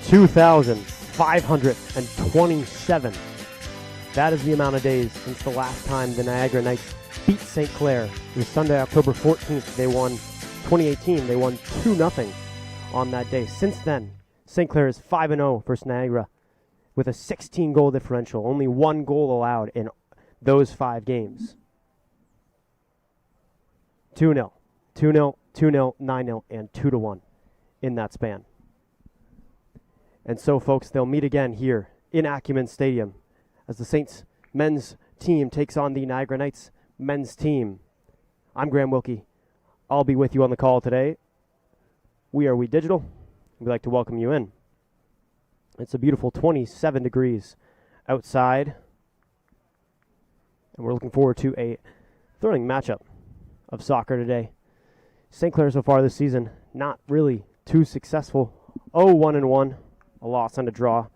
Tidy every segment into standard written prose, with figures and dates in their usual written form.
2,527. That is the amount of days since the last time the Niagara Knights beat St. Clair. It was Sunday, October 14th. They won 2018. They won 2-0 on that day. Since then, St. Clair is 5-0 versus Niagara with a 16-goal differential. Only one goal allowed in those 5 games. 2-0, 2-0, 2-0, 9-0, and 2-1 in that span. And so, folks, they'll meet again here in Acumen Stadium as the Saints men's team takes on the Niagara Knights men's team. I'm Graham Wilkie. I'll be with you on the call today. We are We Digital. We'd like to welcome you in. It's a beautiful 27 degrees outside, and we're looking forward to a thrilling matchup of soccer today. St. Clair so far this season, not really too successful. 0-1-1, a loss and a draw.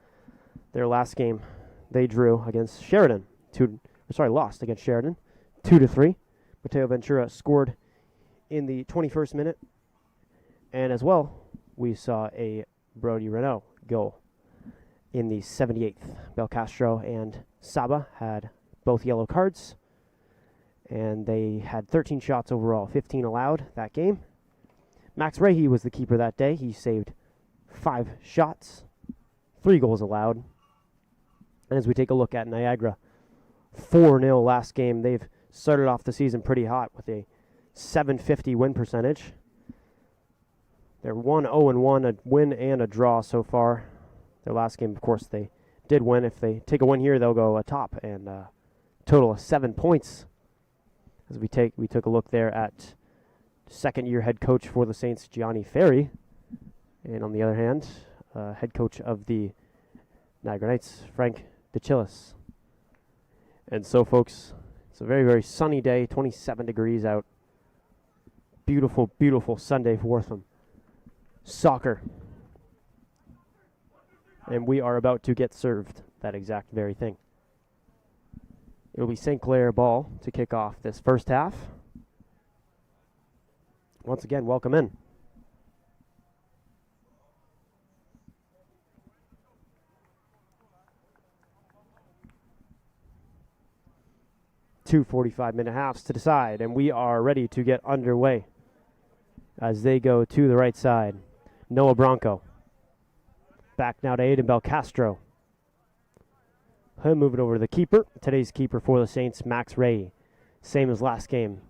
Their last game, they drew against Sheridan. Lost against Sheridan, 2-3. Mateo Ventura scored in the 21st minute, and as well, we saw a Brody Renault goal in the 78th. Belcastro and Saba had both yellow cards, and they had 13 shots overall, 15 allowed that game. Max Rahe was the keeper that day. He saved 5 shots, 3 goals allowed. And as we take a look at Niagara, 4-0 last game. They've started off the season pretty hot with a .750 win percentage. They're 1-0-1, a win and a draw so far. Their last game, of course, they did win. If they take a win here, they'll go atop and total of 7 points. As we took a look there at second-year head coach for the Saints, Gianni Ferri, and on the other hand, head coach of the Niagara Knights, Frank DeChillis. And so, folks, it's a very, very sunny day, 27 degrees out. Beautiful, beautiful Sunday for them. Soccer. And we are about to get served that exact very thing. It will be St. Clair ball to kick off this first half. Once again, welcome in. Two 45-minute halves to decide, and we are ready to get underway as they go to the right side. Noah Bronco. Back now to Aiden Belcastro. Him moving over to the keeper. Today's keeper for the Saints, Max Rahe. Same as last game.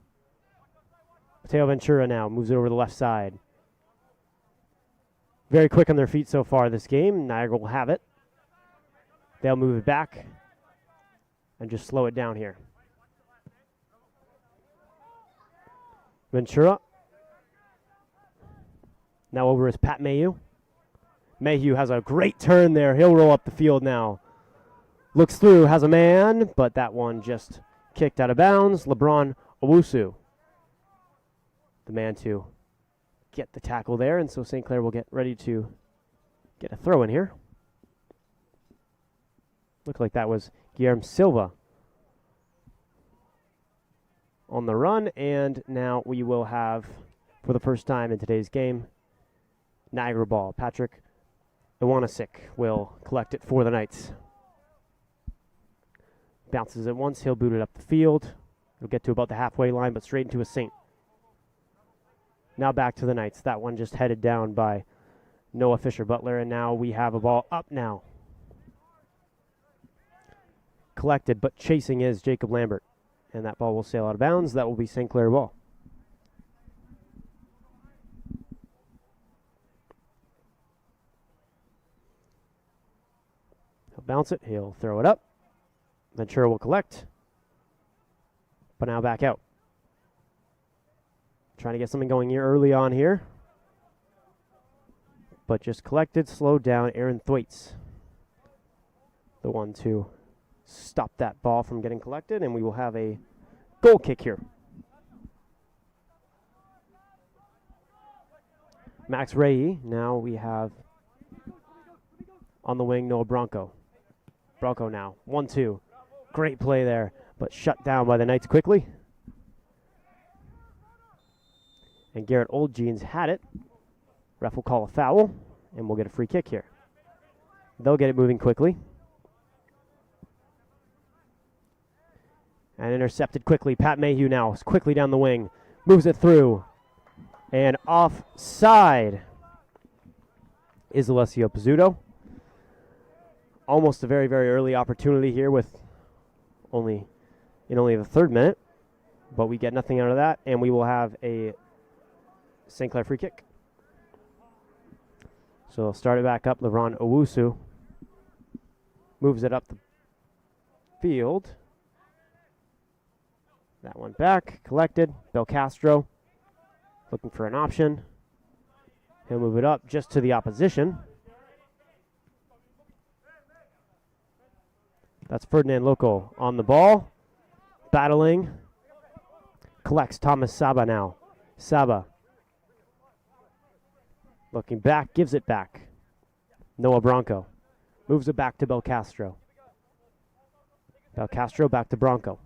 Mateo Ventura now moves it over the left side. Very quick on their feet so far this game. Niagara will have it. They'll move it back and just slow it down here. Ventura. Now over is Pat Mayhew. Mayhew has a great turn there. He'll roll up the field now. Looks through, has a man, but that one just kicked out of bounds. LeBron Owusu, the man to get the tackle there, and so St. Clair will get ready to get a throw in here. Looked like that was Guillermo Silva on the run, and now we will have, for the first time in today's game, Niagara ball. Patrick Iwanisic will collect it for the Knights. Bounces it once, he'll boot it up the field. It'll get to about the halfway line, but straight into a Saint. Now back to the Knights. That one just headed down by Noah Fisher-Butler, and now we have a ball up now. Collected, but chasing is Jacob Lambert. And that ball will sail out of bounds. That will be St. Clair ball. He'll bounce it. He'll throw it up. Ventura will collect. But now back out. Trying to get something going here early on here. But just collected, slowed down. Aaron Thwaites, the one to stop that ball from getting collected, and we will have a goal kick here. Max Rahe. Now we have on the wing Noah Bronco. Bronco now. 1-2. Great play there, but shut down by the Knights quickly. And Garrett Oldjeans had it. Ref will call a foul, and we'll get a free kick here. They'll get it moving quickly. And intercepted quickly. Pat Mayhew now is quickly down the wing. Moves it through. And offside is Alessio Pizzuto. Almost a very, very early opportunity here with only the 3rd minute. But we get nothing out of that, and we will have a St. Clair free kick. So they'll start it back up. LeBron Owusu moves it up the field. That one back, collected. Belcastro looking for an option. He'll move it up just to the opposition. That's Ferdinand Loco on the ball. Battling. Collects Thomas Saba now. Saba. Looking back, gives it back. Noah Bronco. Moves it back to Belcastro. Belcastro back to Bronco.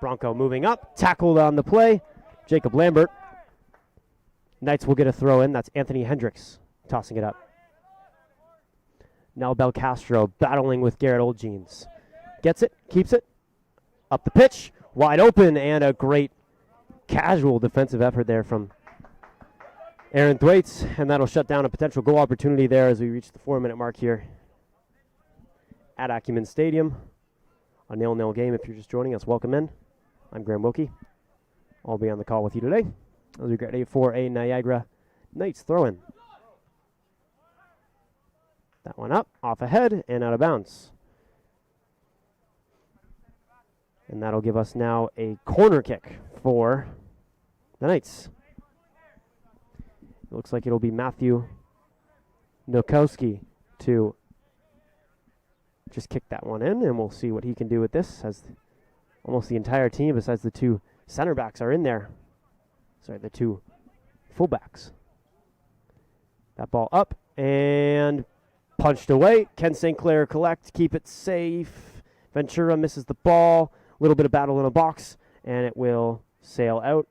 Bronco moving up. Tackled on the play. Jacob Lambert. Knights will get a throw in. That's Anthony Hendricks tossing it up. Now Belcastro battling with Garrett Oldjeans. Gets it, keeps it. Up the pitch. Wide open, and a great casual defensive effort there from Aaron Thwaites, and that'll shut down a potential goal opportunity there as we reach the 4-minute mark here at Acumen Stadium. A 0-0 game. If you're just joining us, welcome in. I'm Graham Wilkie. I'll be on the call with you today as we get ready for a Niagara Knights throw-in. That one up, off ahead, and out of bounds. And that'll give us now a corner kick for the Knights. It looks like it'll be Matthew Nokowski to just kick that one in, and we'll see what he can do with this, as almost the entire team, besides the 2 center backs, are in there. Sorry, the 2 fullbacks. That ball up and punched away. Can St. Clair collect, keep it safe? Ventura misses the ball. A little bit of battle in a box, and it will sail out.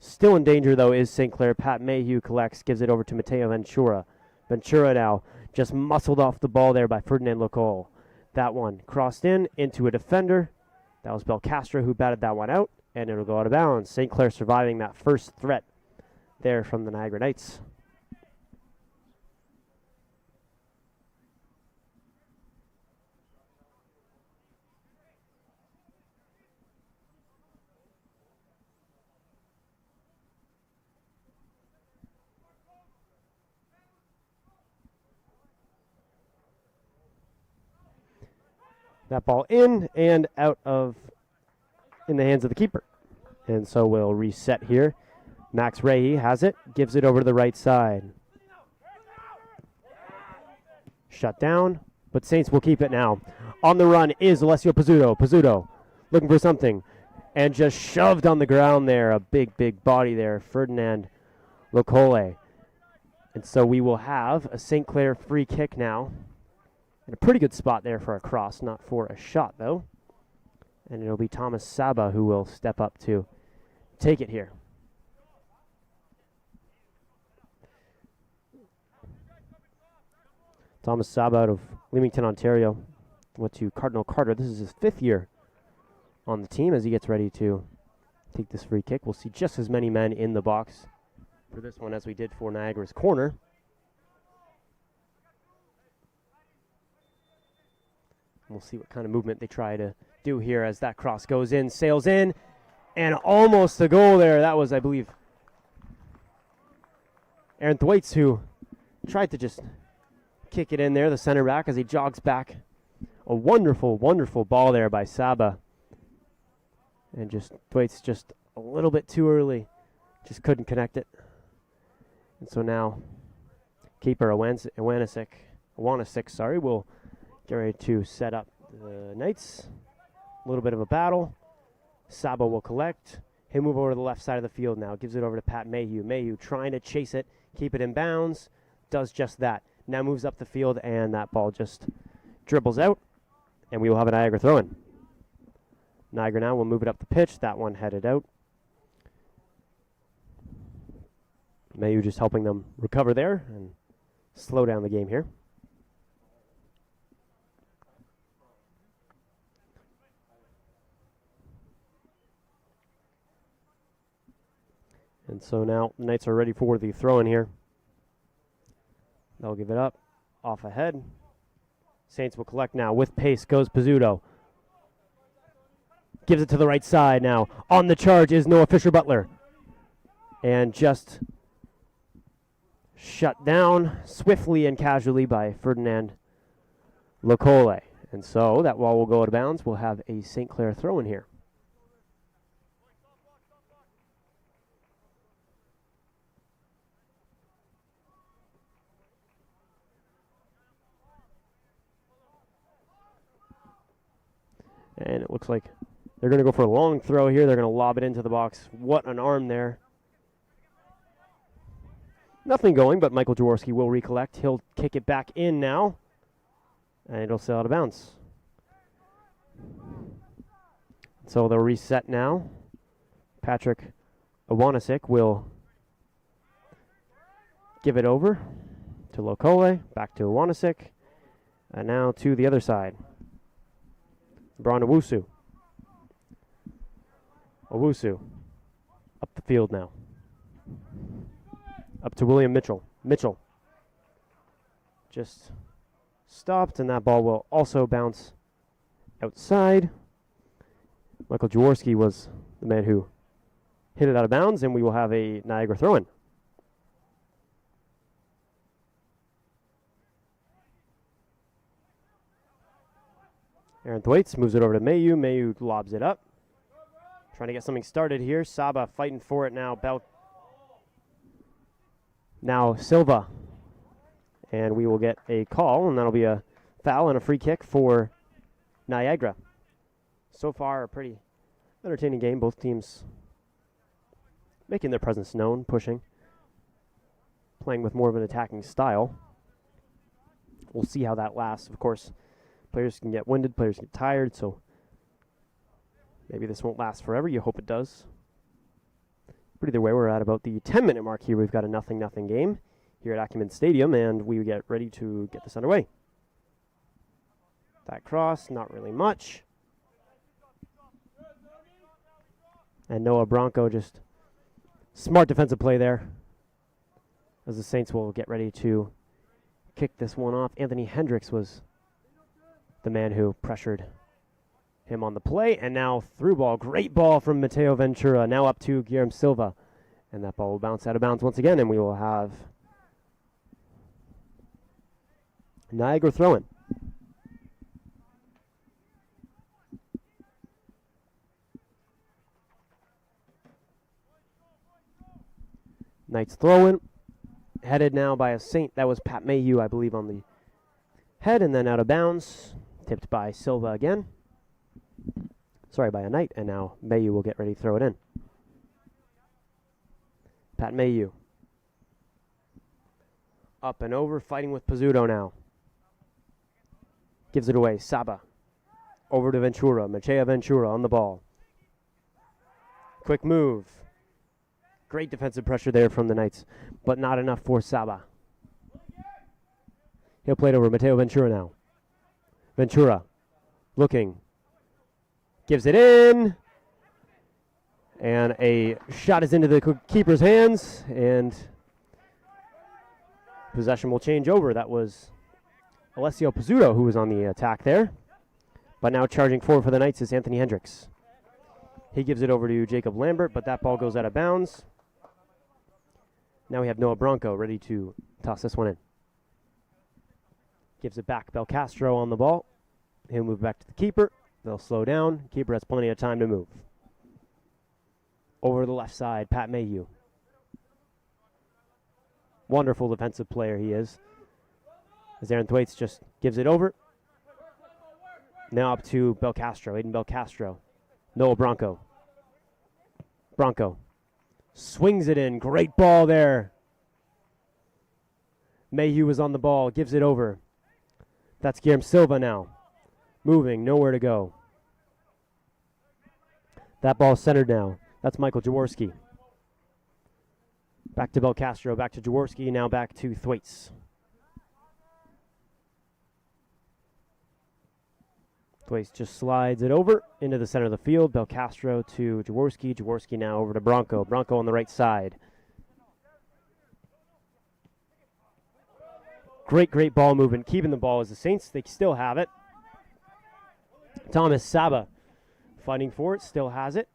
Still in danger, though, is St. Clair. Pat Mayhew collects, gives it over to Mateo Ventura. Ventura now just muscled off the ball there by Ferdinand Locol. That one crossed into a defender. That was Belcastro who batted that one out, and it'll go out of bounds. St. Clair surviving that first threat there from the Niagara Knights. That ball in and out of in the hands of the keeper. And so we'll reset here. Max Rahe has it, gives it over to the right side. Shut down, but Saints will keep it now. On the run is Alessio Pizzuto. Pizzuto looking for something and just shoved on the ground there. A big, big body there. Ferdinand Locole. And so we will have a St. Clair free kick now. In a pretty good spot there for a cross, not for a shot, though. And it'll be Thomas Saba who will step up to take it here. Thomas Saba out of Leamington, Ontario. Went to Cardinal Carter. This is his 5th year on the team as he gets ready to take this free kick. We'll see just as many men in the box for this one as we did for Niagara's corner. We'll see what kind of movement they try to do here as that cross goes in, sails in, and almost a goal there. That was, I believe, Aaron Thwaites who tried to just kick it in there, the center back, as he jogs back. A wonderful, wonderful ball there by Saba. And just Thwaites just a little bit too early. Just couldn't connect it. And so now keeper Iwanisic, will get ready to set up the Knights. A little bit of a battle. Saba will collect. He'll move over to the left side of the field now. Gives it over to Pat Mayhew. Mayhew trying to chase it, keep it in bounds. Does just that. Now moves up the field, and that ball just dribbles out. And we will have a Niagara throw-in. Niagara now will move it up the pitch. That one headed out. Mayhew just helping them recover there and slow down the game here. And so now the Knights are ready for the throw-in here. They'll give it up, off ahead. Saints will collect now. With pace goes Pizzuto. Gives it to the right side now. On the charge is Noah Fisher-Butler. And just shut down swiftly and casually by Ferdinand Locole. And so that ball will go out of bounds. We'll have a St. Clair throw-in here. And it looks like they're going to go for a long throw here. They're going to lob it into the box. What an arm there. Nothing going, but Michael Jaworski will recollect. He'll kick it back in now, and it'll sail out of bounds. So they'll reset now. Patrick Iwanisic will give it over to Locole, back to Iwanisic, and now to the other side. Braun Owusu. Owusu up the field now. Up to William Mitchell. Mitchell just stopped, and that ball will also bounce outside. Michael Jaworski was the man who hit it out of bounds, and we will have a Niagara throw-in. Aaron Thwaites moves it over to Mayu. Mayu lobs it up. Trying to get something started here. Saba fighting for it now. Now Silva. And we will get a call, and that'll be a foul and a free kick for Niagara. So far, a pretty entertaining game. Both teams making their presence known, pushing, playing with more of an attacking style. We'll see how that lasts. Of course, players can get winded, players get tired, so maybe this won't last forever. You hope it does. But either way, we're at about the 10-minute mark here. We've got a 0-0 game here at Acumen Stadium, and we get ready to get this underway. That cross, not really much. And Noah Bronco, just smart defensive play there, as the Saints will get ready to kick this one off. Anthony Hendricks was the man who pressured him on the play, and now through ball. Great ball from Mateo Ventura, now up to Guillermo Silva, and that ball will bounce out of bounds once again, and we will have Niagara throw-in. Knights throw-in, headed now by a Saint. That was Pat Mayhew, I believe, on the head, and then out of bounds. Tipped by Silva again. Sorry, by a Knight, and now Mayhew will get ready to throw it in. Pat Mayhew. Up and over, fighting with Pizzuto now. Gives it away, Saba. Over to Ventura, Machea Ventura on the ball. Quick move. Great defensive pressure there from the Knights, but not enough for Saba. He'll play it over Mateo Ventura now. Ventura looking. Gives it in. And a shot is into the keeper's hands, and possession will change over. That was Alessio Pizzuto who was on the attack there. But now charging forward for the Knights is Anthony Hendricks. He gives it over to Jacob Lambert, but that ball goes out of bounds. Now we have Noah Bronco ready to toss this one in. Gives it back. Belcastro on the ball. He'll move back to the keeper. They'll slow down. Keeper has plenty of time to move. Over to the left side, Pat Mayhew. Wonderful defensive player he is. As Aaron Thwaites just gives it over. Now up to Belcastro, Aiden Belcastro. Noah Bronco. Bronco swings it in. Great ball there. Mayhew is on the ball, gives it over. That's Guillermo Silva now. Moving, nowhere to go. That ball centered now. That's Michael Jaworski. Back to Belcastro, back to Jaworski, now back to Thwaites. Thwaites just slides it over into the center of the field. Belcastro to Jaworski. Jaworski now over to Bronco. Bronco on the right side. Great ball movement. Keeping the ball as the Saints. They still have it. Thomas Saba fighting for it. Still has it.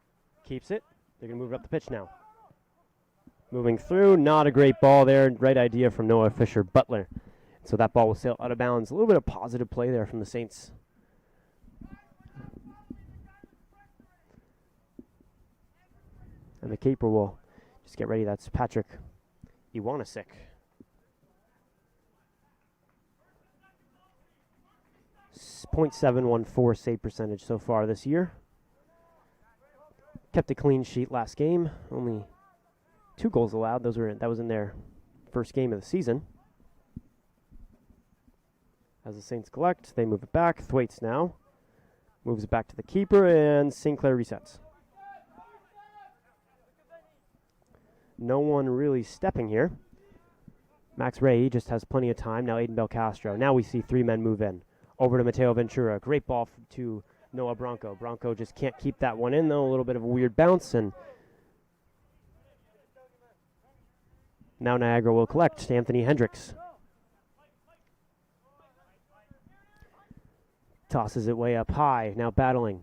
Keeps it. They're going to move it up the pitch now. Moving through. Not a great ball there. Right idea from Noah Fisher-Butler. So that ball will sail out of bounds. A little bit of positive play there from the Saints. And the keeper will just get ready. That's Patrick Iwanisic. .714 save percentage so far this year. Kept a clean sheet last game. Only 2 goals allowed. That was in their first game of the season. As the Saints collect, they move it back. Thwaites now moves it back to the keeper, and St. Clair resets. No one really stepping here. Max Ray just has plenty of time. Now Aiden Belcastro. Now we see 3 men move in. Over to Mateo Ventura. Great ball to Noah Bronco. Bronco just can't keep that one in, though. A little bit of a weird bounce. And now Niagara will collect. Anthony Hendricks tosses it way up high. Now battling.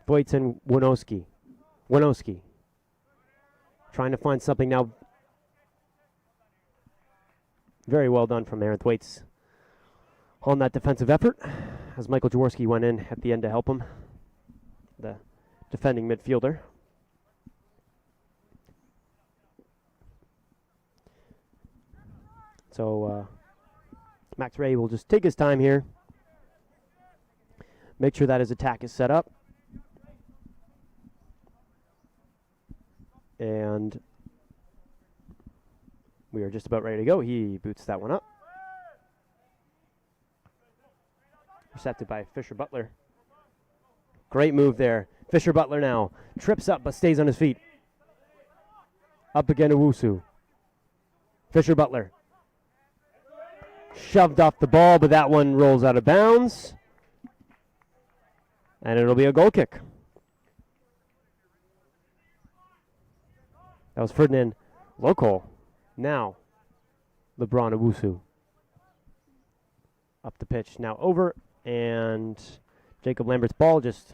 Thwaites and Winowski. Winowski trying to find something now. Very well done from Aaron Thwaites on that defensive effort, as Michael Jaworski went in at the end to help him, the defending midfielder. So Max Ray will just take his time here, make sure that his attack is set up, and we are just about ready to go. He boots that one up. Intercepted by Fisher-Butler. Great move there. Fisher-Butler now trips up but stays on his feet. Up again to Owusu. Fisher-Butler shoved off the ball, but that one rolls out of bounds. And it'll be a goal kick. That was Ferdinand Lokol. Now, LeBron Owusu. Up the pitch, now over. And Jacob Lambert's ball just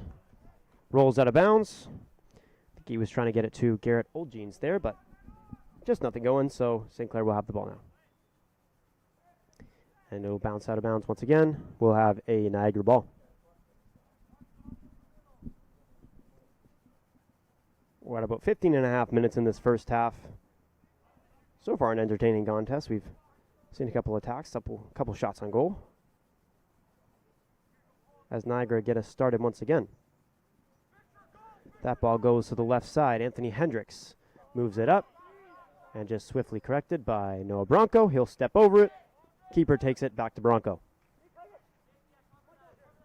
rolls out of bounds. I think he was trying to get it to Garrett Oldjeans there, but just nothing going, so St. Clair will have the ball now. And it'll bounce out of bounds once again. We'll have a Niagara ball. We're at about 15 and a half minutes in this first half. So far an entertaining contest. We've seen a couple attacks, couple shots on goal, as Niagara get us started once again. That ball goes to the left side. Anthony Hendricks moves it up and just swiftly corrected by Noah Bronco. He'll step over it. Keeper takes it back to Bronco.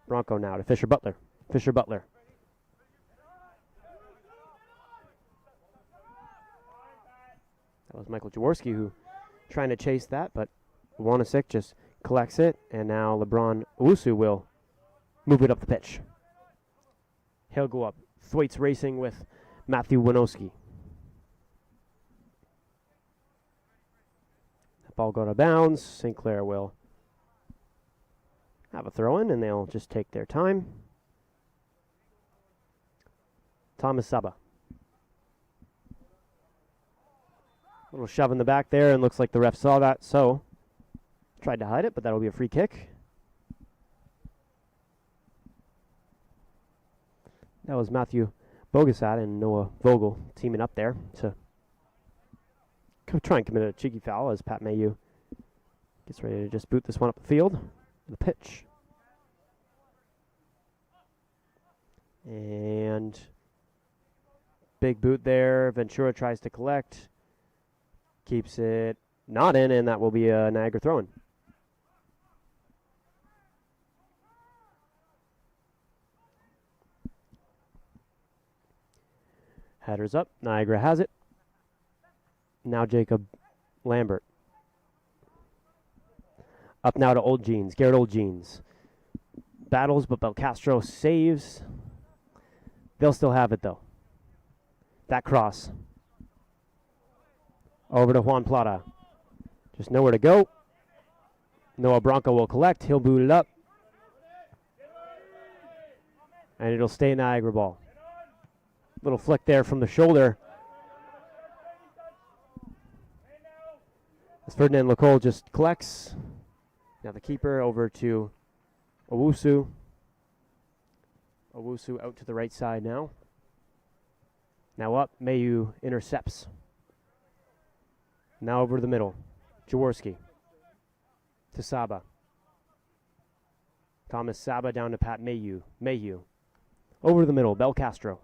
Bronco now to Fisher-Butler. Fisher-Butler. That was Michael Jaworski who trying to chase that, but Wanasik just collects it, and now LeBron Owusu will move it up the pitch. He'll go up. Thwaites racing with Matthew Winowski. That ball go to bounds. St. Clair will have a throw-in, and they'll just take their time. Thomas Saba. A little shove in the back there, and looks like the ref saw that, so tried to hide it, but that'll be a free kick. That was Matthew Bogasat and Noah Vogel teaming up there to try and commit a cheeky foul as Pat Mayu gets ready to just boot this one up the field, the pitch. And big boot there. Ventura tries to collect. Keeps it not in, and that will be a Niagara throw-in. Headers up. Niagara has it. Now Jacob Lambert. Up now to Oldjeans. Garrett Oldjeans. battles, but Belcastro saves. They'll still have it, though. That cross. Over to Juan Plata. Just nowhere to go. Noah Bronco will collect. He'll boot it up. And it'll stay Niagara ball. Little flick there from the shoulder. As Ferdinand Lacole just collects. Now the keeper over to Owusu. Owusu out to the right side now. Now up, Mayu intercepts. Now over to the middle. Jaworski to Saba. Thomas Saba down to Pat Mayu. Mayu over to the middle, Belcastro.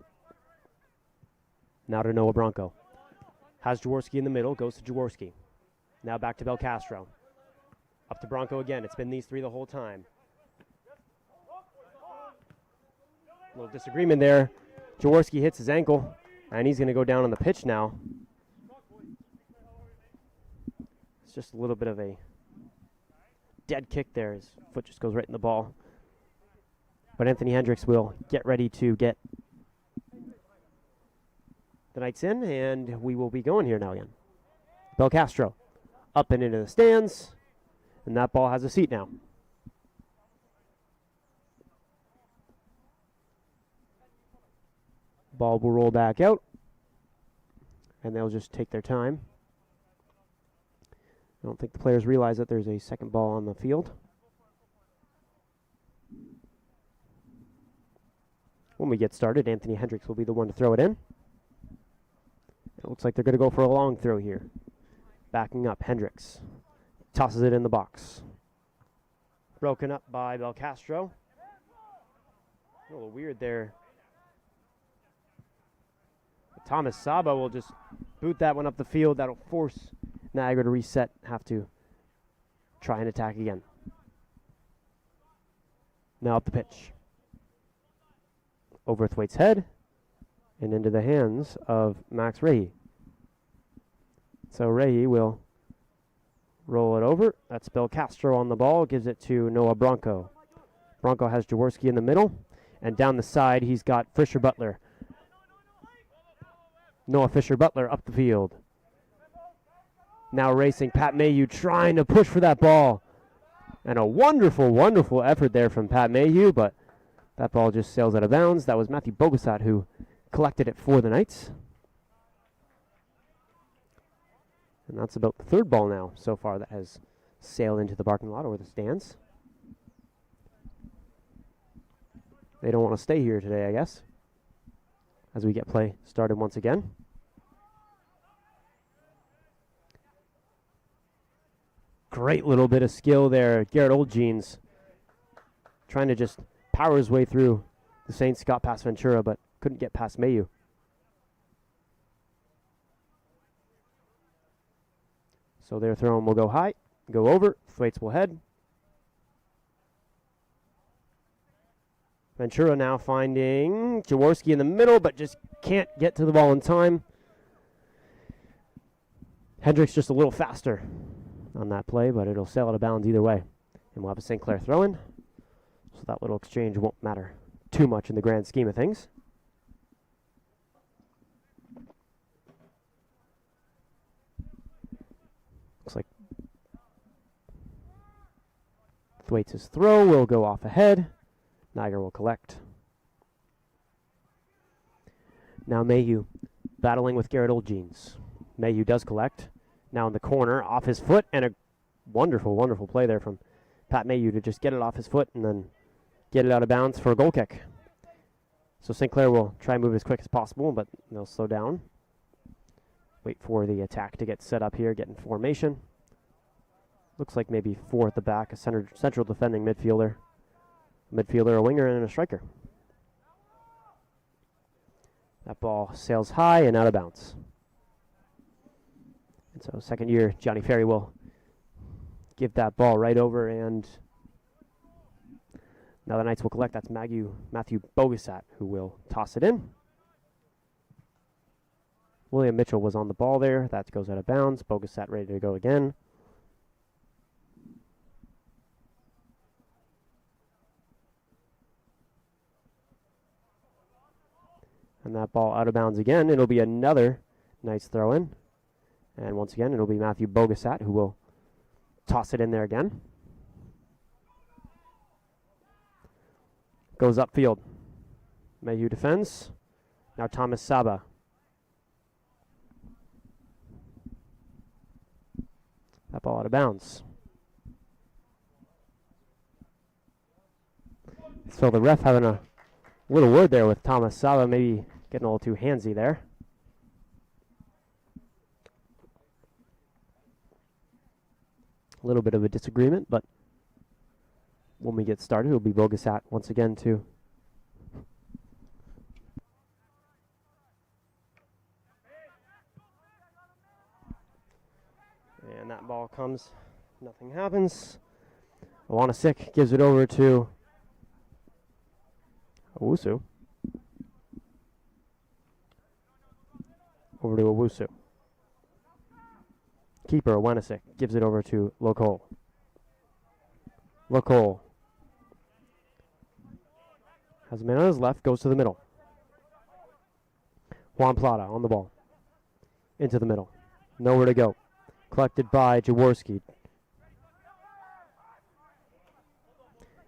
Now to Noah Bronco. Has Jaworski in the middle, goes to Jaworski. Now back to Belcastro. Up to Bronco again. It's been these three the whole time. A little disagreement there. Jaworski hits his ankle, and he's going to go down on the pitch now. It's just a little bit of a dead kick there. His foot just goes right in the ball. But Anthony Hendricks will get ready to get the Knights in, and we will be going here now again. Belcastro up and into the stands, and that ball has a seat now. Ball will roll back out, and they'll just take their time. I don't think the players realize that there's a second ball on the field. When we get started, Anthony Hendricks will be the one to throw it in. It looks like they're going to go for a long throw here. Backing up, Hendricks tosses it in the box. Broken up by Belcastro. A little weird there. But Thomas Saba will just boot that one up the field. That'll force Niagara to reset, have to try and attack again. Now up the pitch. Over Thwaite's head and into the hands of Max Rehi. So Rehi will roll it over. That's Belcastro on the ball, gives it to Noah Bronco. Bronco has Jaworski in the middle, and down the side he's got Fisher Butler. Noah Fisher Butler up the field. Now racing, Pat Mayhew trying to push for that ball. And a wonderful, wonderful effort there from Pat Mayhew, but that ball just sails out of bounds. That was Matthew Bogosat who collected it for the Knights. And that's about the third ball now so far that has sailed into the parking lot or the stands. They don't want to stay here today, I guess, as we get play started once again. Great little bit of skill there. Garrett Oldjeans trying to just power his way through the Saints, Scott past Ventura, but couldn't get past Mayu. So their throw will go high, go over. Thwaites will head. Ventura now finding Jaworski in the middle, but just can't get to the ball in time. Hendricks just a little faster on that play, but it'll sail out of bounds either way. And we'll have a St. Clair throw in. So that little exchange won't matter too much in the grand scheme of things. Looks like Thwaites' throw will go off ahead. Niagara will collect. Now Mayhew battling with Garrett Oldjeans. Mayhew does collect. Now in the corner, off his foot, and a wonderful, wonderful play there from Pat Mayhew to just get it off his foot and then get it out of bounds for a goal kick. So St. Clair will try and move as quick as possible, but they'll slow down. Wait for the attack to get set up here, get in formation. Looks like maybe four at the back, a central defending midfielder. A winger, and a striker. That ball sails high and out of bounds. And so second year, Johnny Ferry will give that ball right over, and now the Knights will collect. That's Matthew Bogosat who will toss it in. William Mitchell was on the ball there. That goes out of bounds. Bogosat ready to go again. And that ball out of bounds again. It'll be another nice throw in. And once again, it'll be Matthew Bogasat who will toss it in there again. Goes upfield. Mayhew defends. Now Thomas Saba. That ball out of bounds. So the ref having a little word there with Thomas Saba, maybe getting a little too handsy there. A little bit of a disagreement, but when we get started, it'll be Bogasat once again too. And that ball comes, nothing happens. Iwanasik gives it over to Owusu. Over to Owusu. Keeper Iwanasik gives it over to Lokol. Lokol has a man on his left, goes to the middle. Juan Plata on the ball. Into the middle. Nowhere to go. Collected by Jaworski.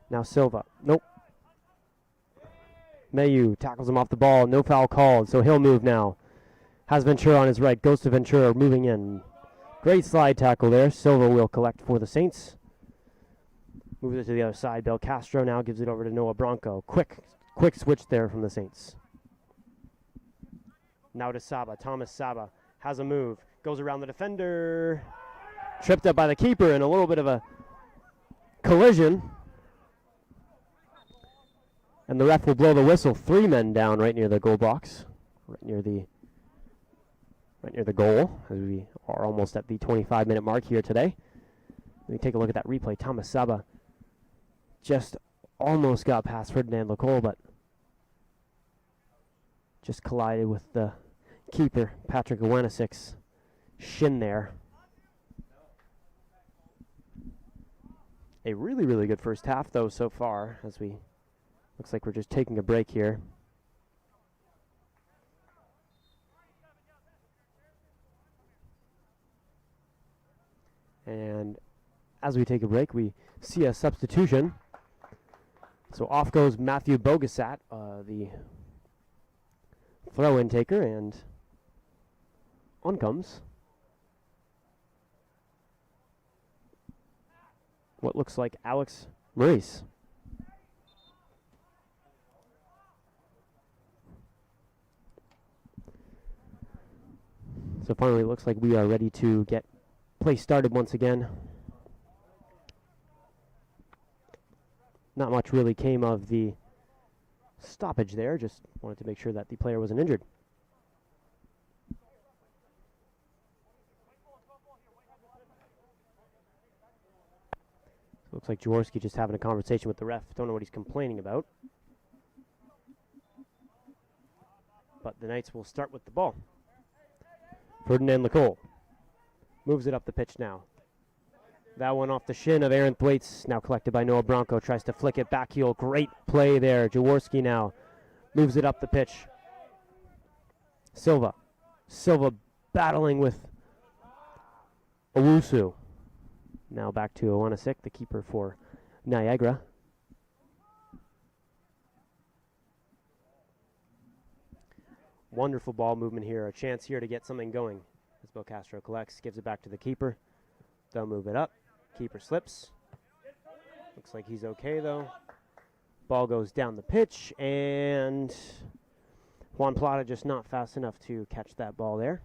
Now Silva. Nope. Mayhew tackles him off the ball. No foul called, so he'll move now. Has Ventura on his right. Goes to Ventura, moving in. Great slide tackle there. Silva will collect for the Saints. Moves it to the other side. Belcastro now gives it over to Noah Bronco. Quick switch there from the Saints. Now to Saba. Thomas Saba has a move. Goes around the defender. Tripped up by the keeper and a little bit of a collision. And the ref will blow the whistle. 3 men down right near the goal box. Right near the goal, as we are almost at the 25-minute mark here today. Let me take a look at that replay. Thomas Saba just almost got past Ferdinand Lokol, but just collided with the keeper, Patrick Iwanasik's shin there. A really, really good first half, though, so far, as we looks like we're just taking a break here. And as we take a break, we see a substitution. So off goes Matthew Bogasat, the throw-in taker, and on comes what looks like Alex Maurice. So finally, it looks like we are ready to get play started once again. Not much really came of the stoppage there. Just wanted to make sure that the player wasn't injured. Looks like Jaworski just having a conversation with the ref. Don't know what he's complaining about. But the Knights will start with the ball. Ferdinand Lokol moves it up the pitch now. That one off the shin of Aaron Thwaites, now collected by Noah Bronco. Tries to flick it back heel. Great play there. Jaworski now moves it up the pitch. Silva battling with Owusu. Now back to Iwanasik, the keeper for Niagara. Wonderful ball movement here. A chance here to get something going. As Belcastro collects, gives it back to the keeper. They'll move it up. Keeper slips. Looks like he's okay, though. Ball goes down the pitch, and Juan Plata just not fast enough to catch that ball there.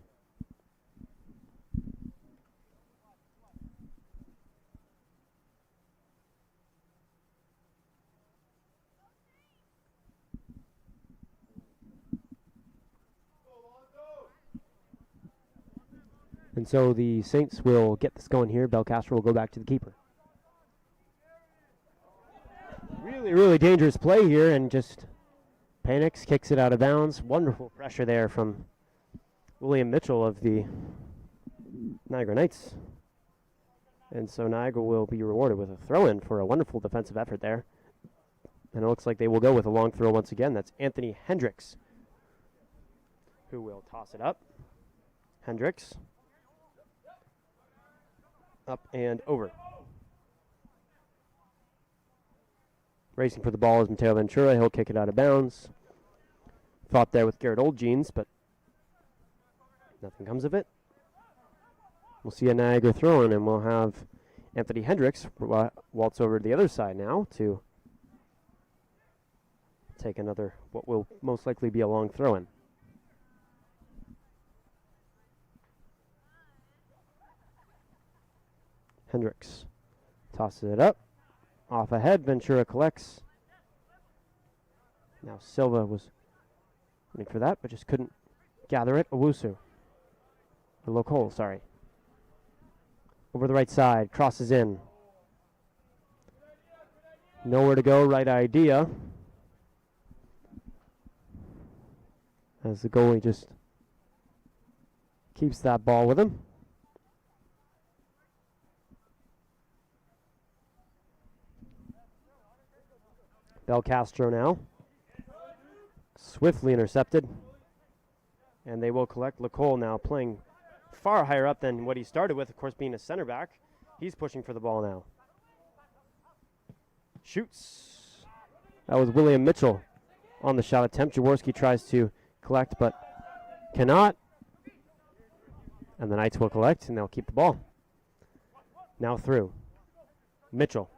And so the Saints will get this going here. Belcastro will go back to the keeper. Really, really dangerous play here, and just panics, kicks it out of bounds. Wonderful pressure there from William Mitchell of the Niagara Knights. And so Niagara will be rewarded with a throw-in for a wonderful defensive effort there. And it looks like they will go with a long throw once again. That's Anthony Hendricks who will toss it up. Hendricks. Up and over. Racing for the ball is Mateo Ventura. He'll kick it out of bounds. Fought there with Garrett Oldjeans, but nothing comes of it. We'll see a Niagara throw in, and we'll have Anthony Hendricks waltz over to the other side now to take another, what will most likely be a long throw-in. Hendricks tosses it up. Off ahead, Ventura collects. Now Silva was running for that, but just couldn't gather it. Owusu. Or Lokol, sorry. Over the right side, crosses in. Nowhere to go, right idea. As the goalie just keeps that ball with him. Belcastro now. Swiftly intercepted. And they will collect. Lokol now playing far higher up than what he started with, of course, being a center back. He's pushing for the ball now. Shoots. That was William Mitchell on the shot attempt. Jaworski tries to collect, but cannot. And the Knights will collect, and they'll keep the ball. Now through. Mitchell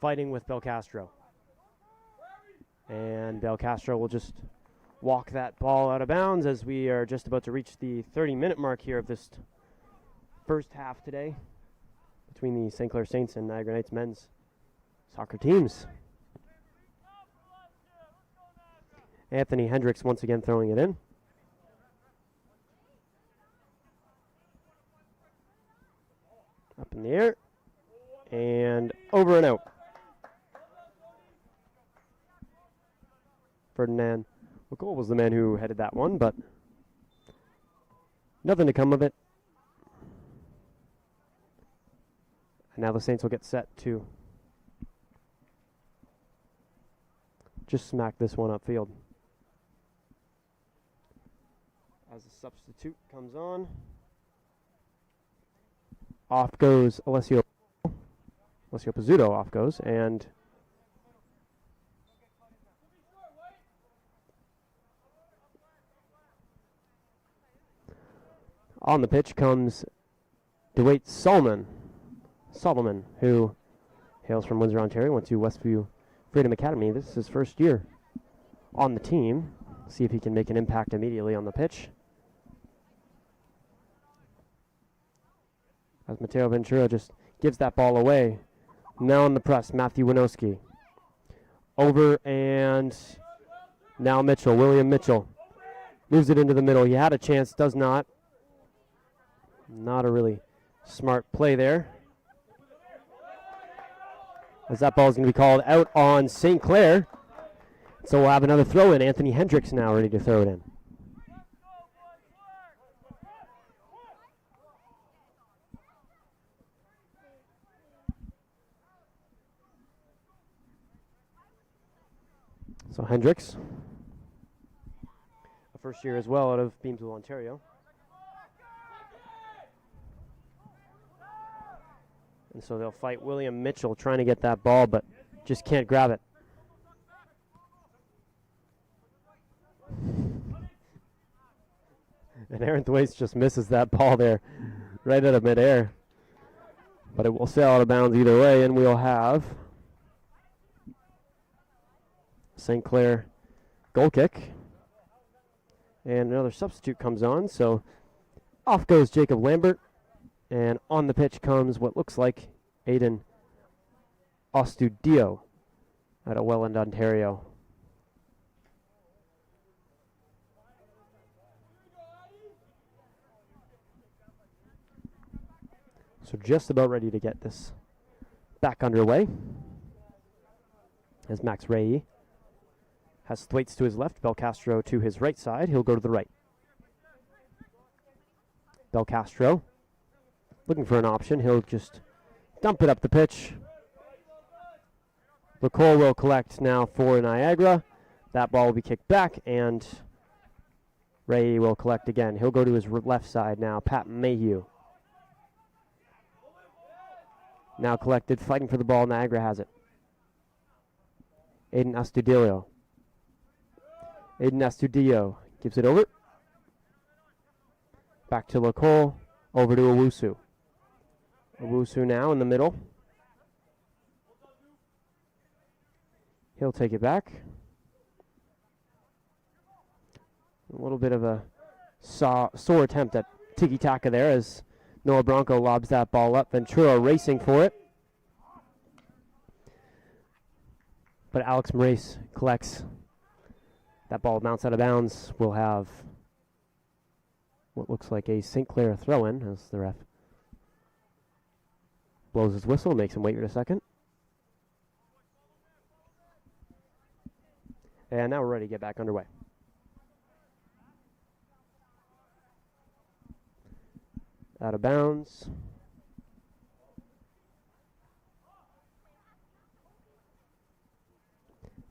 fighting with Belcastro. And Belcastro will just walk that ball out of bounds as we are just about to reach the 30-minute mark here of this first half today between the St. Clair Saints and Niagara Knights men's soccer teams. Anthony Hendricks once again throwing it in. Up in the air. And over and out. Ferdinand McCall was the man who headed that one, but nothing to come of it. And now the Saints will get set to just smack this one upfield. As the substitute comes on, off goes Alessio Pizzuto, off goes, and on the pitch comes DeWaite Solomon, who hails from Windsor, Ontario, went to Westview Freedom Academy. This is his first year on the team. See if he can make an impact immediately on the pitch. As Mateo Ventura just gives that ball away. Now on the press, Matthew Winowski. Over and now Mitchell, William Mitchell. Moves it into the middle. He had a chance, does not. Not a really smart play there. As that ball is going to be called out on St. Clair. So we'll have another throw in. Anthony Hendricks now ready to throw it in. So Hendricks, a first year as well out of Beamsville, Ontario. And so they'll fight William Mitchell trying to get that ball, but just can't grab it. And Aaron Thwaites just misses that ball there right out of midair. But it will sail out of bounds either way, and we'll have St. Clair goal kick. And another substitute comes on, so off goes Jacob Lambert. And on the pitch comes what looks like Aiden Ostudio out of Welland, Ontario. So just about ready to get this back underway. As Max Ray has Thwaites to his left, Belcastro to his right side. He'll go to the right. Belcastro looking for an option. He'll just dump it up the pitch. LaCole will collect now for Niagara. That ball will be kicked back, and Ray will collect again. He'll go to his left side now. Pat Mayhew. Now collected, fighting for the ball. Niagara has it. Aiden Astudillo. Aiden Astudillo gives it over. Back to Lacole. Over to Owusu. Owusu now in the middle. He'll take it back. A little bit of a sore attempt at tiki-taka there as Noah Bronco lobs that ball up. Ventura racing for it. But Alex Maurice collects. That ball bounced out of bounds. We'll have what looks like a St. Clair throw-in as the ref blows his whistle, makes him wait for a second. And now we're ready to get back underway. Out of bounds.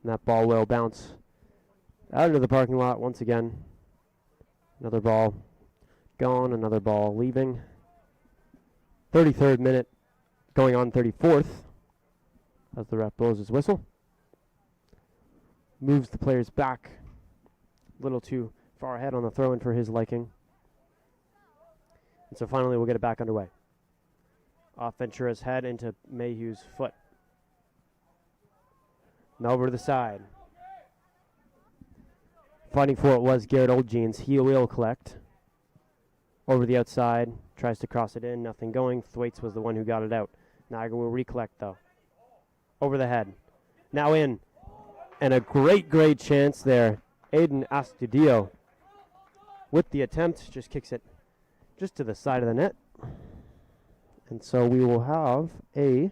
And that ball will bounce out into the parking lot once again. Another ball gone, another ball leaving. 33rd minute, going on 34th as the ref blows his whistle. Moves the players back a little too far ahead on the throw-in for his liking. And so finally we'll get it back underway. Off Ventura's head into Mayhew's foot. Now over to the side. Fighting for it was Garrett Oldjeans. He will collect. Over the outside. Tries to cross it in. Nothing going. Thwaites was the one who got it out. Niagara will recollect though. Over the head. Now in. And a great chance there. Aiden Astudillo with the attempt. Just kicks it just to the side of the net. And so we will have a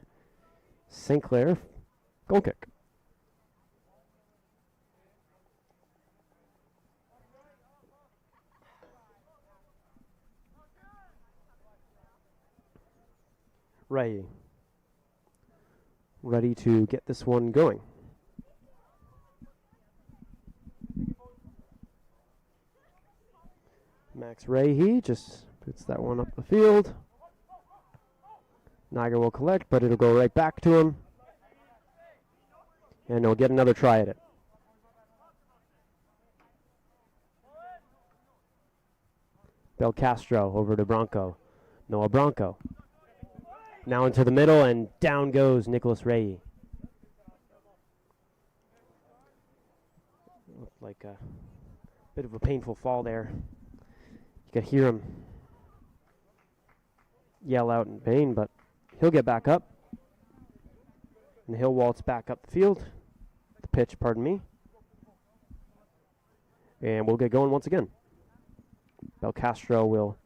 St. Clair goal kick. Ready to get this one going. Max Rahe just puts that one up the field. Niagara will collect, but it'll go right back to him. And he'll get another try at it. Belcastro over to Bronco. Noah Bronco. Now into the middle, and down goes Nicholas Rahe. Looked like a bit of a painful fall there. You could hear him yell out in pain, but he'll get back up. And he'll waltz back up the field. The pitch, pardon me. And we'll get going once again. Belcastro will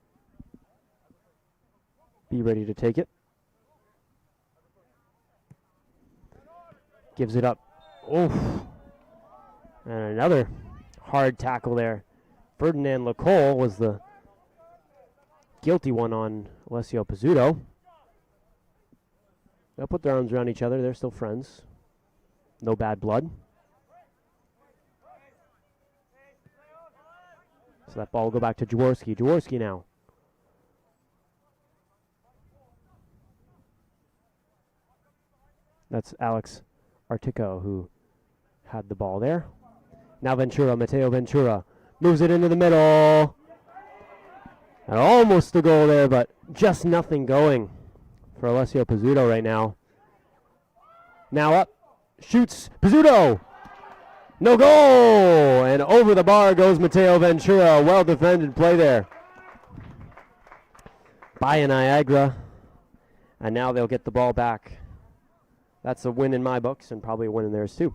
be ready to take it. Gives it up. Oof. And another hard tackle there. Ferdinand Lacole was the guilty one on Alessio Pizzuto. They'll put their arms around each other. They're still friends. No bad blood. So that ball will go back to Jaworski. Jaworski now. That's Alex Artico who had the ball there. Now Ventura, Mateo Ventura, moves it into the middle. And almost a goal there, but just nothing going for Alessio Pizzuto right now. Now up, shoots, Pizzuto! No goal! And over the bar goes Mateo Ventura. Well-defended play there by Niagara. And now they'll get the ball back. That's a win in my books and probably a win in theirs too.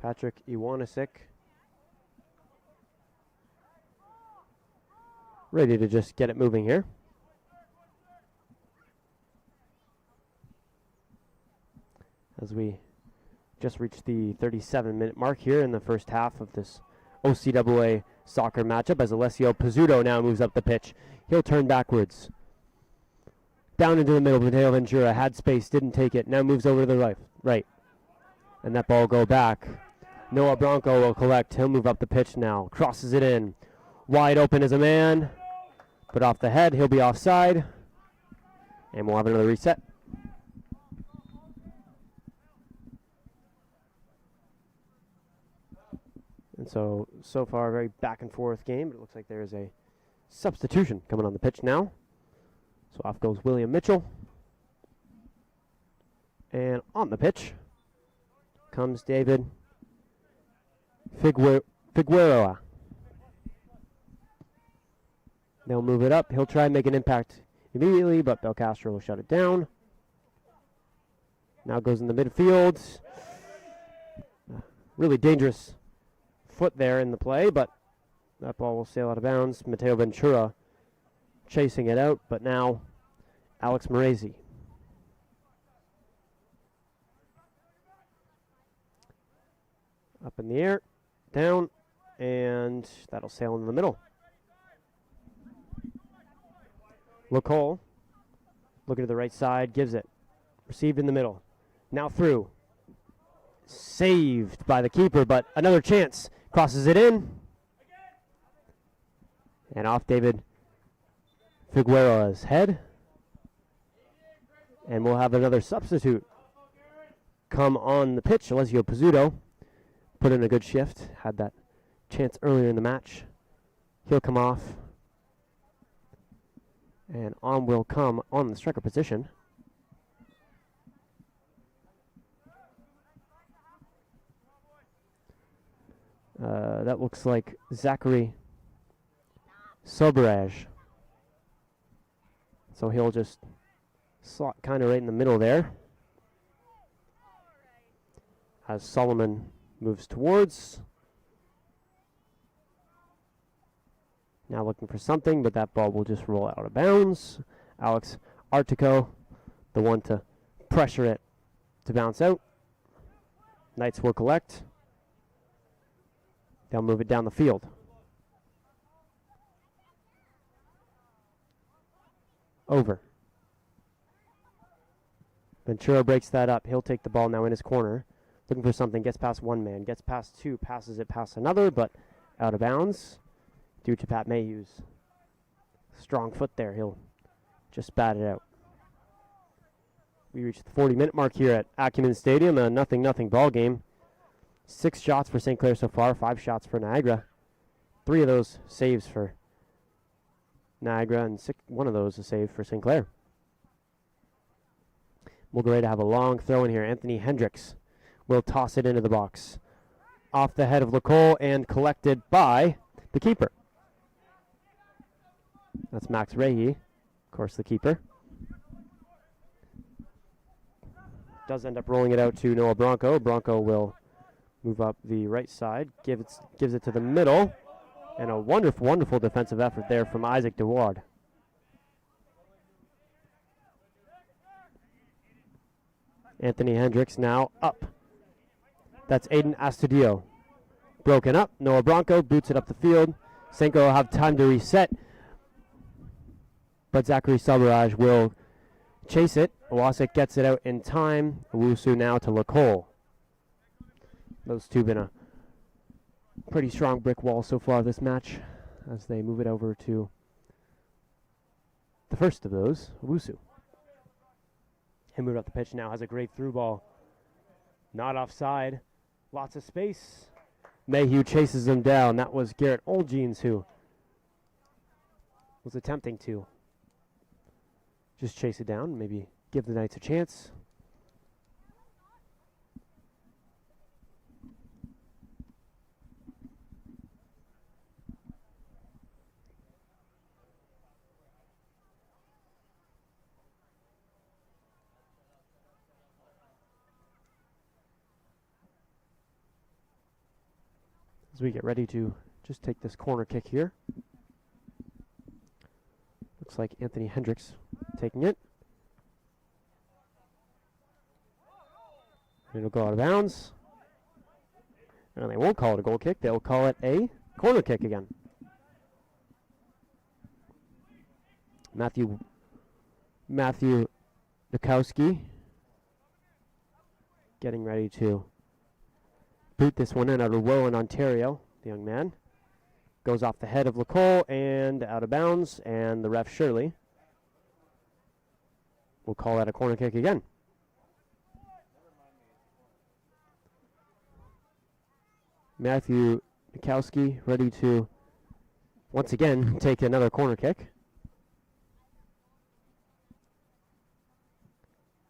Patrick Iwanisic ready to just get it moving here. As we just reached the 37-minute mark here in the first half of this OCAA soccer matchup as Alessio Pizzuto now moves up the pitch. He'll turn backwards. Down into the middle, Mateo Ventura had space, didn't take it, now moves over to the right. And that ball will go back Noah Bronco will collect. He'll move up the pitch now. Crosses it in. Wide open as a man. But off the head. He'll be offside. And we'll have another reset. And so far, a very back and forth game. But it looks like there is a substitution coming on the pitch now. So off goes William Mitchell. And on the pitch comes David Figueroa. They'll move it up. He'll try and make an impact immediately, but Belcastro will shut it down. Now goes in the midfield. Really dangerous foot there in the play, but that ball will sail out of bounds. Mateo Ventura chasing it out, but now Alex Morezi. Up in the air, down, and that'll sail in the middle. LaCole, looking to the right side, gives it. Received in the middle. Now through. Saved by the keeper, but another chance. Crosses it in. And off David Figueroa's head. And we'll have another substitute come on the pitch. Alessio Pizzuto put in a good shift. Had that chance earlier in the match. He'll come off. And on will come on the striker position. That looks like Zachary Soberaj. So he'll just slot kind of right in the middle there. As Solomon moves towards. Now looking for something, but that ball will just roll out of bounds. Alex Artico, the one to pressure it to bounce out. Knights will collect. They'll move it down the field. Over. Ventura breaks that up. He'll take the ball now in his corner. Looking for something. Gets past one man. Gets past two. Passes it past another, but out of bounds. Due to Pat Mayhew's strong foot there. He'll just bat it out. We reached the 40-minute mark here at Acumen Stadium. A 0-0 ball game. 6 shots for St. Clair so far. 5 shots for Niagara. 3 of those saves for Niagara, and 1 of those a save for St. Clair. We'll go ready to have a long throw in here. Anthony Hendricks will toss it into the box. Off the head of LaCole and collected by the keeper. That's Max Rehi, of course, the keeper. Does end up rolling it out to Noah Bronco. Bronco will move up the right side, gives it to the middle, and a wonderful, wonderful defensive effort there from Isaac DeWard. Anthony Hendricks now up. That's Aiden Astudillo. Broken up. Noah Bronco boots it up the field. Senko will have time to reset, but Zachary Sabaraj will chase it. Owasik gets it out in time. Owusu now to LaCole. Those two been a pretty strong brick wall so far this match as they move it over to the first of those, Owusu. He moved up the pitch now, has a great through ball. Not offside. Lots of space. Mayhew chases him down. That was Garrett Oljeans who was attempting to just chase it down, maybe give the Knights a chance. As we get ready to just take this corner kick here. Looks like Anthony Hendricks taking it. It'll go out of bounds. And they won't call it a goal kick. They'll call it a corner kick again. Matthew Bukowski getting ready to boot this one in out of Welland, Ontario. The young man goes off the head of LaCole and out of bounds, and the ref Shirley will call that a corner kick again. Matthew Mikowski ready to once again take another corner kick.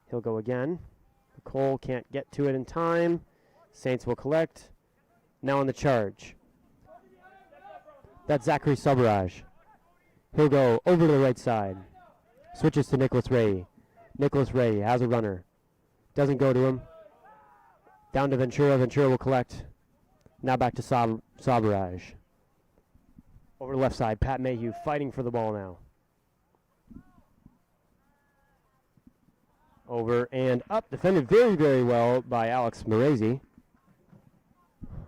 He'll go again. Cole can't get to it in time. Saints will collect. Now on the charge. That's Zachary Subaraj. He'll go over to the right side. Switches to Nicholas Ray. Nicholas Ray has a runner. Doesn't go to him. Down to Ventura. Ventura will collect. Now back to Subaraj. Over the left side, Pat Mayhew fighting for the ball now. Over and up. Defended very, very well by Alex Morazi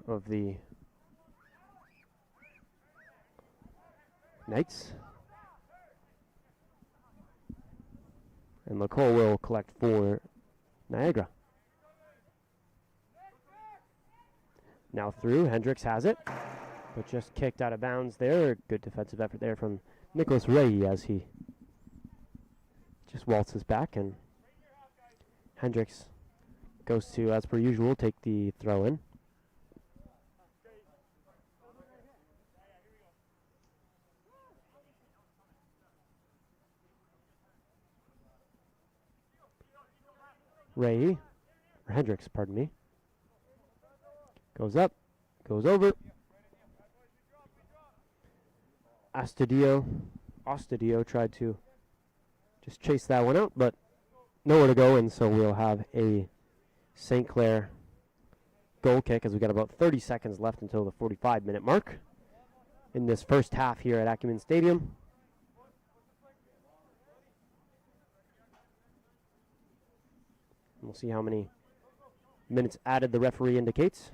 of the Knights. And LaCole will collect for Niagara. Now through. Hendricks has it, but just kicked out of bounds there. Good defensive effort there from Nicholas Ray as he just waltzes back, and Hendricks goes to, as per usual, take the throw in. Ray, or Hendricks, pardon me, goes up, goes over. Astadio tried to just chase that one out, but nowhere to go, and so we'll have a St. Clair goal kick as we've got about 30 seconds left until the 45-minute mark in this first half here at Acumen Stadium. We'll see how many minutes added the referee indicates.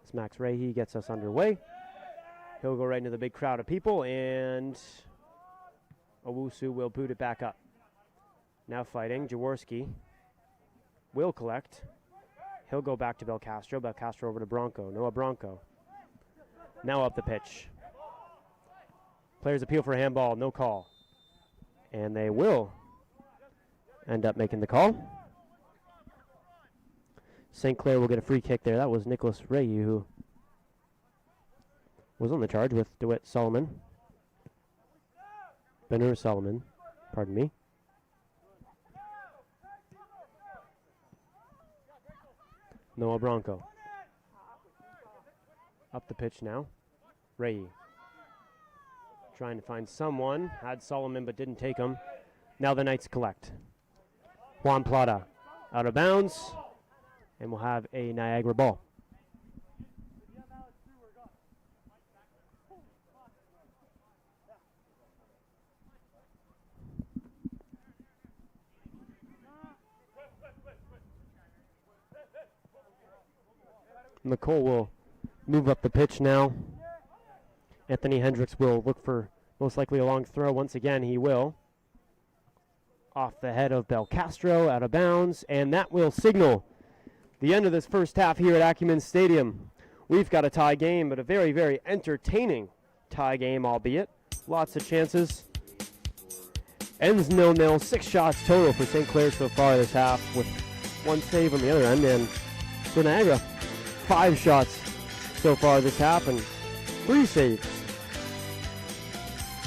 As Max Rahe gets us underway. He'll go right into the big crowd of people, and Owusu will boot it back up. Now fighting, Jaworski will collect. He'll go back to Belcastro. Belcastro over to Bronco. Noah Bronco. Now up the pitch. Players appeal for a handball, no call. And they will end up making the call. St. Clair will get a free kick there. That was Nicholas Ray who was on the charge with DeWitt Solomon. Benur Solomon, pardon me. Noah Bronco. Up the pitch now. Ray. Trying to find someone. Had Solomon but didn't take him. Now the Knights collect. Juan Plata out of bounds. And we'll have a Niagara ball. McCole will move up the pitch now. Anthony Hendricks will look for most likely a long throw. Once again, he will. Off the head of Belcastro, out of bounds, and that will signal the end of this first half here at Acumen Stadium. We've got a tie game, but a very, very entertaining tie game, albeit. Lots of chances. Ends 0-0. 6 shots total for St. Clair so far this half, with 1 save on the other end. And for Niagara, 5 shots so far this half and 3 saves.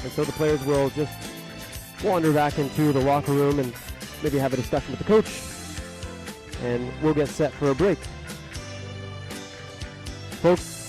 And so the players will just wander back into the locker room and maybe have a discussion with the coach. And we'll get set for a break. Folks,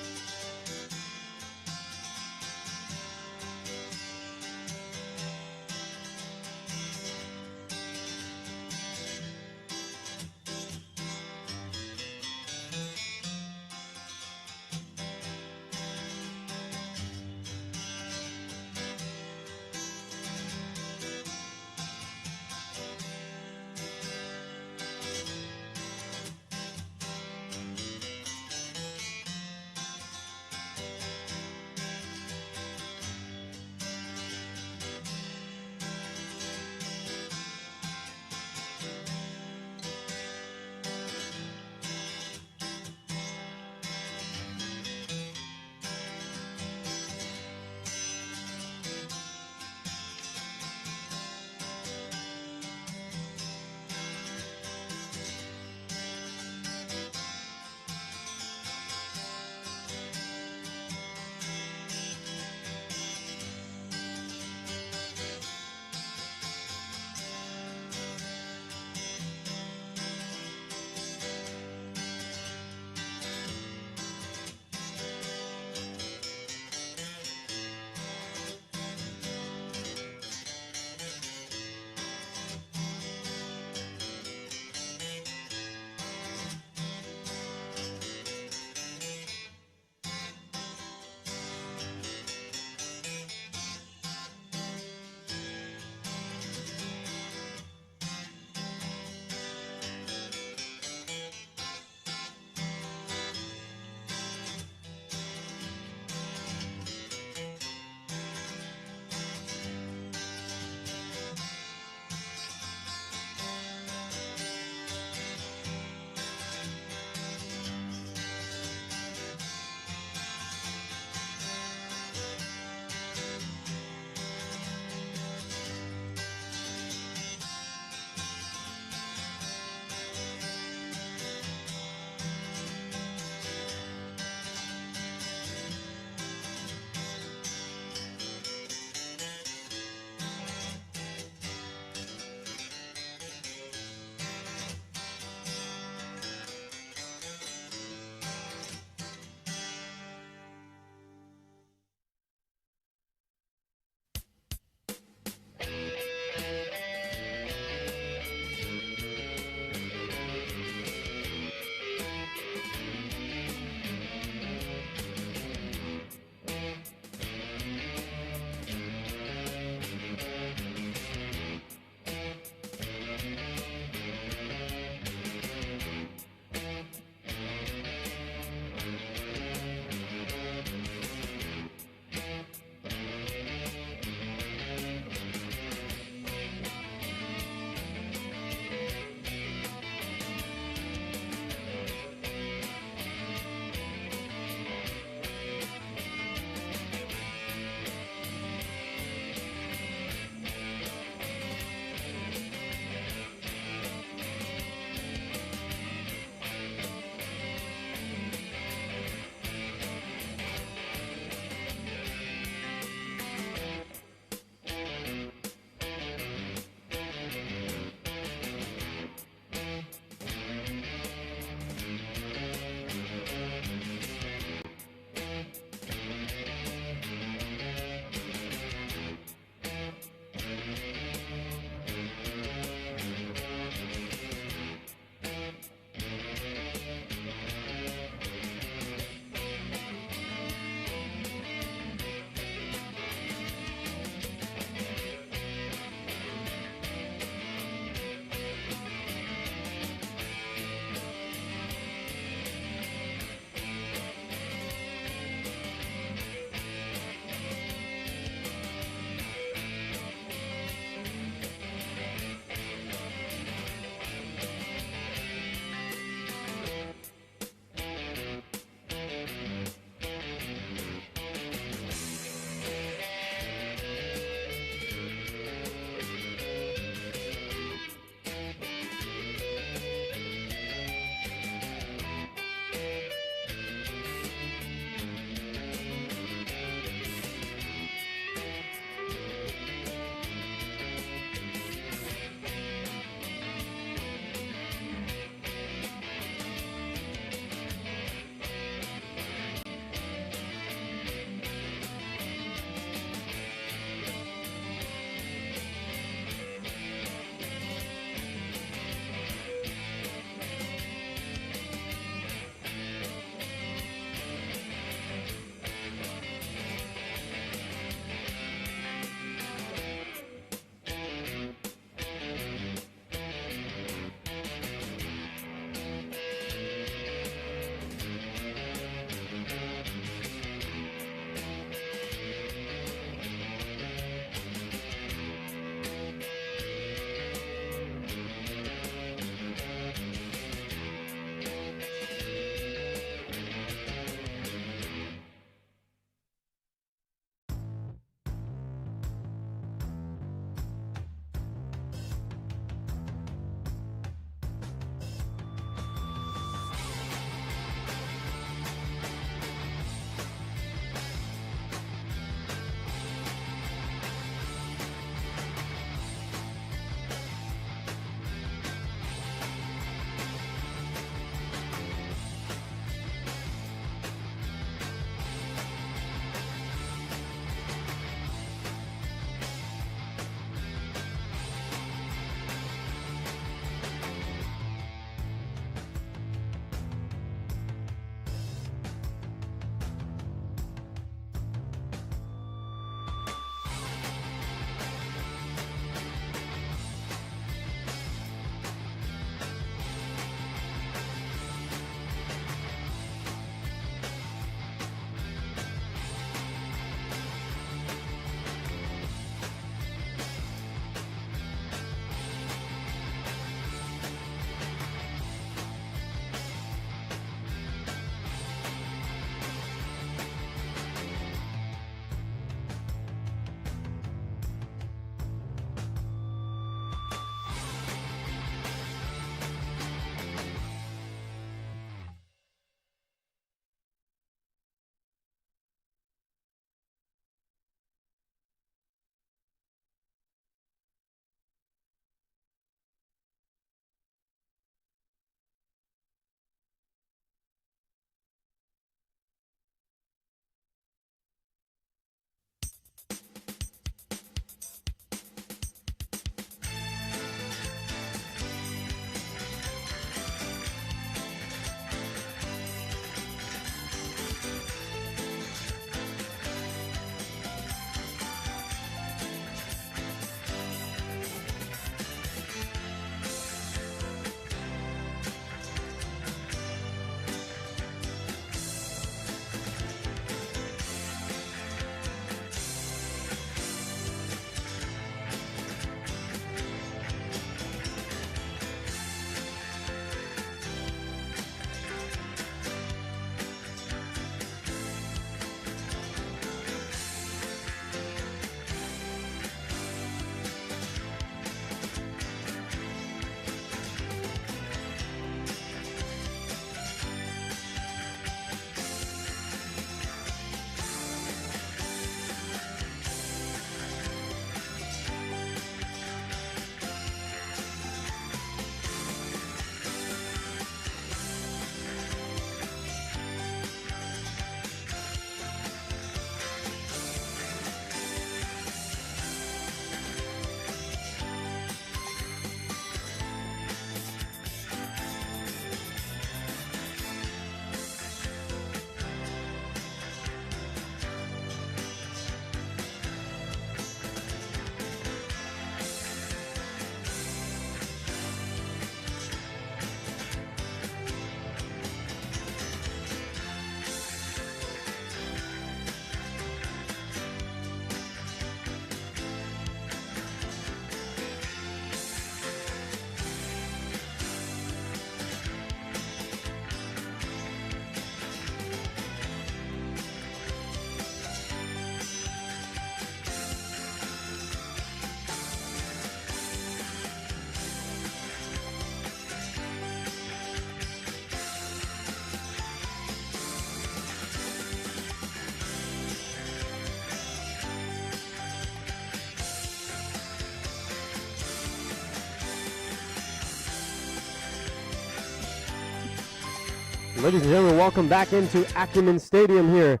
Ladies and gentlemen, welcome back into Acumen Stadium here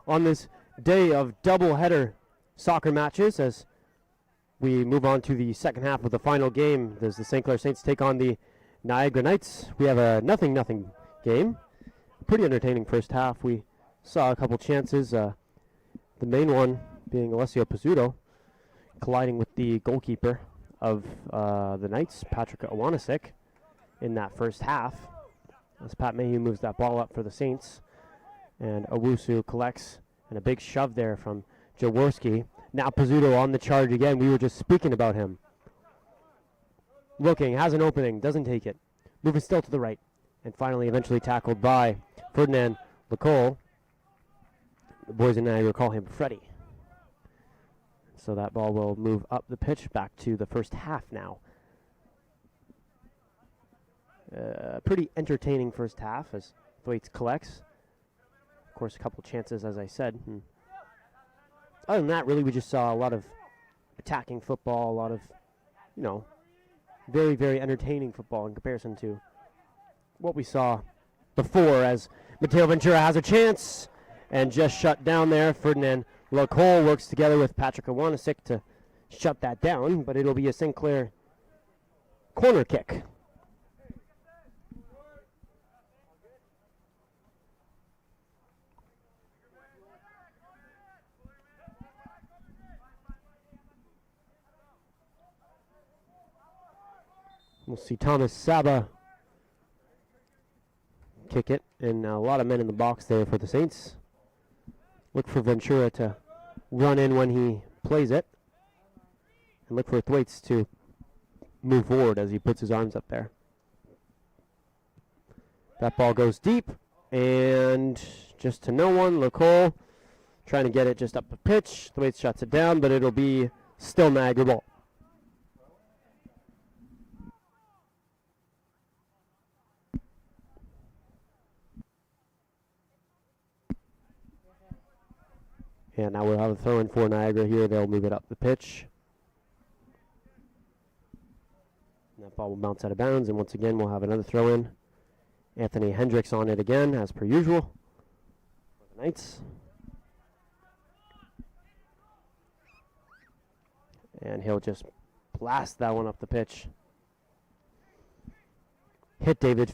on this day of doubleheader soccer matches as we move on to the second half of the final game as the St. Clair Saints take on the Niagara Knights. We have a 0-0 game. Pretty entertaining first half. We saw a couple chances, the main one being Alessio Pizzuto colliding with the goalkeeper of the Knights, Patrick Iwanisic, in that first half. As Pat Mayhew moves that ball up for the Saints. And Owusu collects, and a big shove there from Jaworski. Now Pizzuto on the charge again. We were just speaking about him. Looking, has an opening, doesn't take it. Moving still to the right. And finally, eventually tackled by Ferdinand Lecole. The boys in Niagara call him Freddy. So that ball will move up the pitch back to the first half now. Pretty entertaining first half as Thwaites collects. Of course, a couple chances, as I said. Other than that, really, we just saw a lot of attacking football, a lot of, very, very entertaining football in comparison to what we saw before, as Mateo Ventura has a chance and just shut down there. Ferdinand Lecole works together with Patrick Iwanisic to shut that down, but it'll be a St. Clair corner kick. We'll see Thomas Saba kick it, and a lot of men in the box there for the Saints. Look for Ventura to run in when he plays it, and look for Thwaites to move forward as he puts his arms up there. That ball goes deep, and just to no one. Lecole trying to get it just up the pitch. Thwaites shuts it down, but it'll be still Niagara ball. And now we'll have a throw in for Niagara here. They'll move it up the pitch. And that ball will bounce out of bounds, and once again we'll have another throw in. Anthony Hendricks on it again, as per usual, for the Knights. And he'll just blast that one up the pitch. Hit David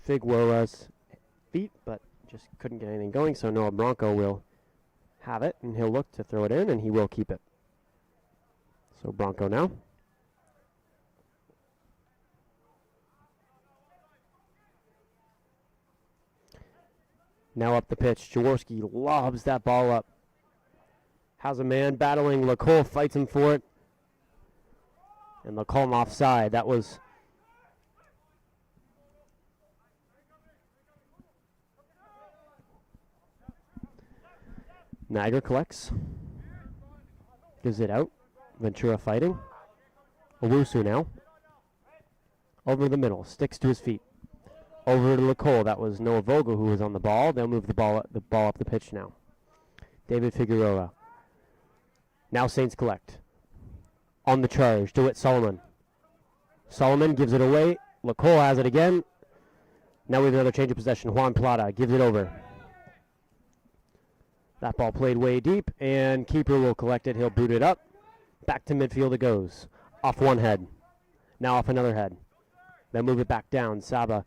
Figueroa's feet, but just couldn't get anything going, so Noah Bronco will have it, and he'll look to throw it in, and he will keep it. So Bronco now. Now up the pitch. Jaworski lobs that ball up. Has a man battling. Lecole fights him for it. And Lecole offside. That was Niagara collects. Gives it out. Ventura fighting. Owusu now. Over the middle. Sticks to his feet. Over to Lecole. That was Noah Vogel who was on the ball. They'll move the ball up the pitch now. David Figueroa. Now Saints collect. On the charge. DeWitt Solomon. Solomon gives it away. Lecole has it again. Now we have another change of possession. Juan Plata gives it over. That ball played way deep, and keeper will collect it. He'll boot it up. Back to midfield it goes. Off one head. Now off another head. Then move it back down. Saba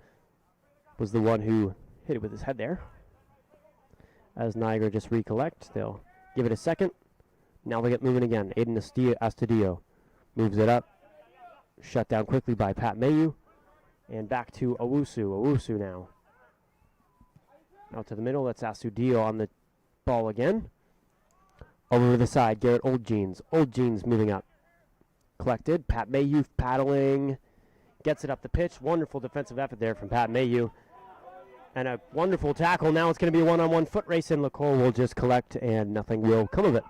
was the one who hit it with his head there. As Niagara just recollect, they'll give it a second. Now they get moving again. Aiden Astudillo moves it up. Shut down quickly by Pat Mayhew. And back to Owusu. Owusu now. Out to the middle. That's Astudillo on the ball again. Over to the side, Garrett Old Jeans. Old Jeans moving up. Collected. Pat Mayhew paddling. Gets it up the pitch. Wonderful defensive effort there from Pat Mayhew. And a wonderful tackle. Now it's going to be a one-on-one foot race, and Lecole will just collect, and nothing will come of it.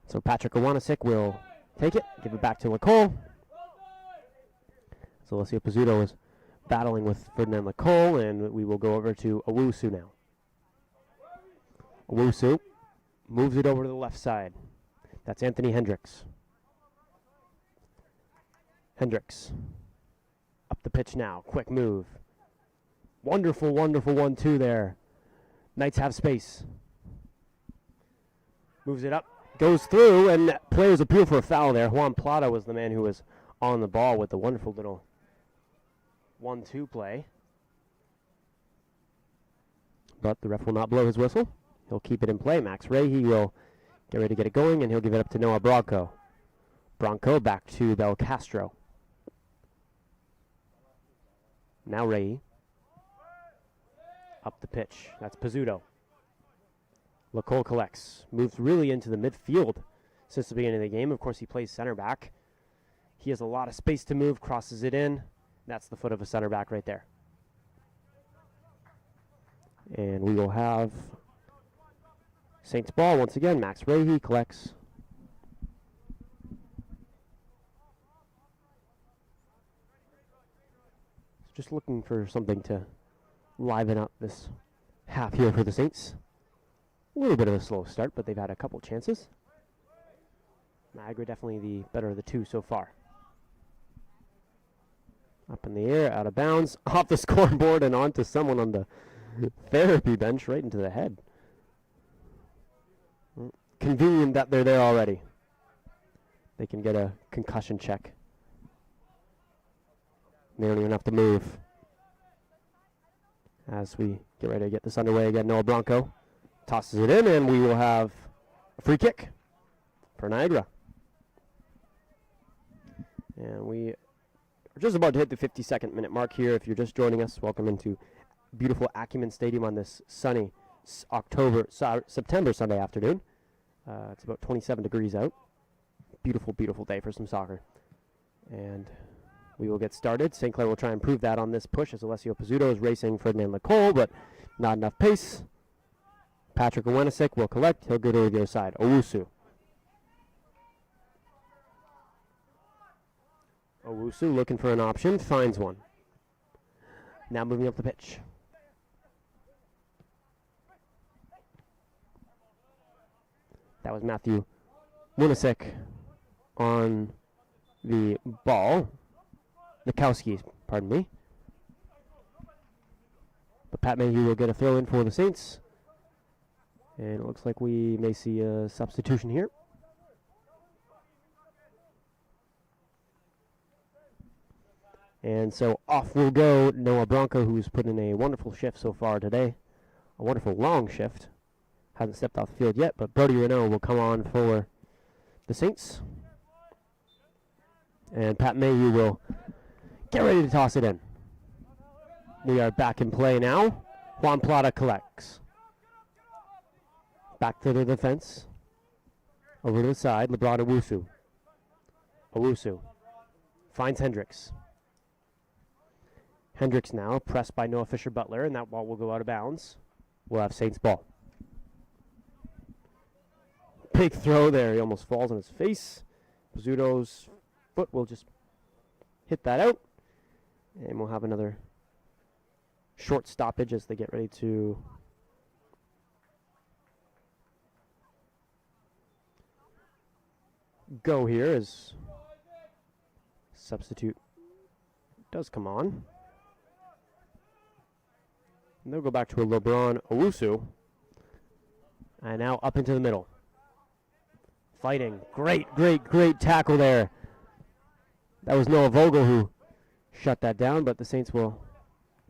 So Patrick Iwanisic will take it, give it back to Lecole. So Alessio Pizzuto is battling with Ferdinand Lecole, and we will go over to Owusu now. Owusu moves it over to the left side. That's Anthony Hendricks. Hendricks up the pitch now. Quick move. Wonderful, wonderful 1-2 there. Knights have space. Moves it up. Goes through, and players appeal for a foul there. Juan Plata was the man who was on the ball with the wonderful little 1-2 play. But the ref will not blow his whistle. He'll keep it in play. Max Ray, he will get ready to get it going, and he'll give it up to Noah Bronco. Bronco back to Bel Castro. Now Ray. Up the pitch. That's Pizzuto. LaCole collects. Moves really into the midfield since the beginning of the game. Of course, he plays center back. He has a lot of space to move, crosses it in. That's the foot of a center back right there. And we will have Saints ball once again. Max Rahe collects. Just looking for something to liven up this half here for the Saints. A little bit of a slow start, but they've had a couple chances. Niagara definitely the better of the two so far. Up in the air, out of bounds, off the scoreboard and onto someone on the therapy bench, right into the head. Convenient that they're there already. They can get a concussion check. They don't even have to move. As we get ready to get this underway again, Noah Bronco tosses it in, and we will have a free kick for Niagara. And we are just about to hit the 52nd minute mark here. If you're just joining us, welcome into beautiful Acumen Stadium on this sunny September Sunday afternoon. It's about 27 degrees out. Beautiful, beautiful day for some soccer. And we will get started. St. Clair will try and prove that on this push as Alessio Pizzuto is racing Ferdinand LaCole, but not enough pace. Patrick Owenisic will collect. He'll go to the other side. Owusu. Owusu looking for an option. Finds one. Now moving up the pitch. That was Matthew Winisic on the ball. Nikowski, pardon me. But Pat Mayhew will get a throw in for the Saints. And it looks like we may see a substitution here. And so off will go Noah Bronco, who's put in a wonderful shift so far today. A wonderful long shift. Hasn't stepped off the field yet, but Brody Renault will come on for the Saints. And Pat Mayhew will get ready to toss it in. We are back in play now. Juan Plata collects. Back to the defense. Over to the side, LeBron Owusu. Owusu finds Hendricks. Hendricks now pressed by Noah Fisher-Butler, and that ball will go out of bounds. We'll have Saints ball. Big throw there. He almost falls on his face. Pizzuto's foot will just hit that out. And we'll have another short stoppage as they get ready to go here as substitute does come on. And they'll go back to a LeBron Owusu. And now up into the middle. Fighting. Great, great, great tackle there. That was Noah Vogel who shut that down, but the Saints will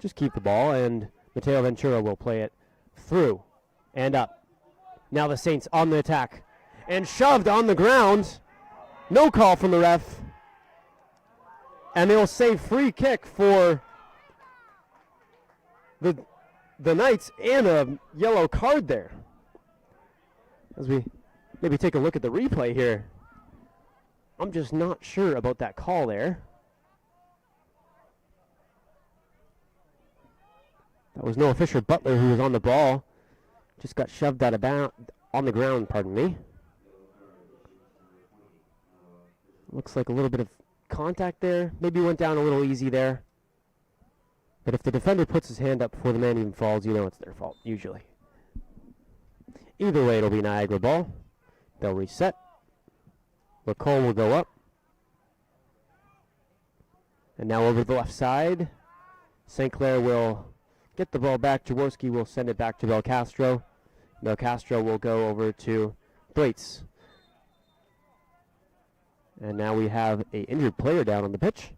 just keep the ball, and Mateo Ventura will play it through and up. Now the Saints on the attack. And shoved on the ground. No call from the ref. And they'll say free kick for the Knights and a yellow card there. As we maybe take a look at the replay here. I'm just not sure about that call there. That was Noah Fisher-Butler who was on the ball. Just got shoved out of bounds on the ground, pardon me. Looks like a little bit of contact there. Maybe went down a little easy there. But if the defender puts his hand up before the man even falls, you know it's their fault, usually. Either way, it'll be Niagara ball. They'll reset. LaCole will go up. And now over the left side. St. Clair will get the ball back. Jaworski will send it back to Belcastro. Belcastro will go over to Thwaites. And now we have an injured player down on the pitch.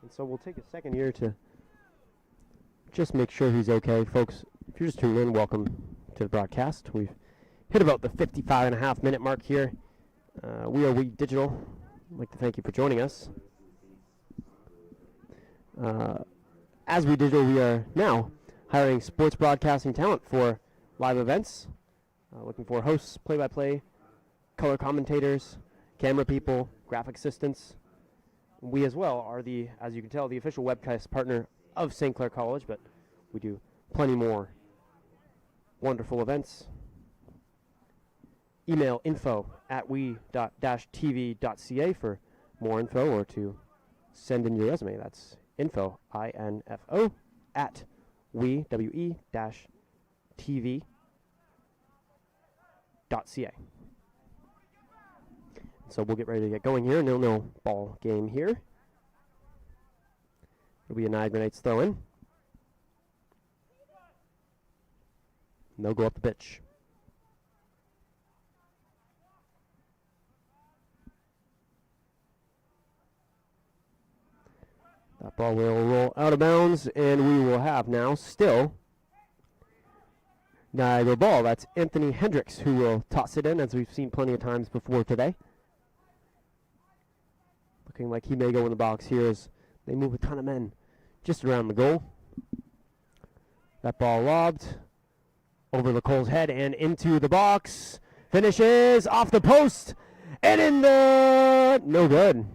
And so we'll take a second here to just make sure he's okay. Folks, if you're just tuning in, welcome to the broadcast. We've hit about the 55.5-minute mark here. We are We Digital. I'd like to thank you for joining us. As We Digital, we are now hiring sports broadcasting talent for live events. Looking for hosts, play-by-play, color commentators, camera people, graphic assistants. We as well are the, as you can tell, the official webcast partner of St. Clair College, but we do plenty more wonderful events. Email info@we-tv.ca for more info or to send in your resume. That's info, I-N-F-O, at we-tv.ca. So we'll get ready to get going here. No ball game here. It'll be a Niagara Knights throw in. And they'll go up the pitch. That ball will roll out of bounds, and we will have now still Niagara ball. That's Anthony Hendricks who will toss it in, as we've seen plenty of times before today. Looking like he may go in the box here as they move a ton of men just around the goal. That ball lobbed over Lacole's head and into the box. Finishes off the post and in the... no good.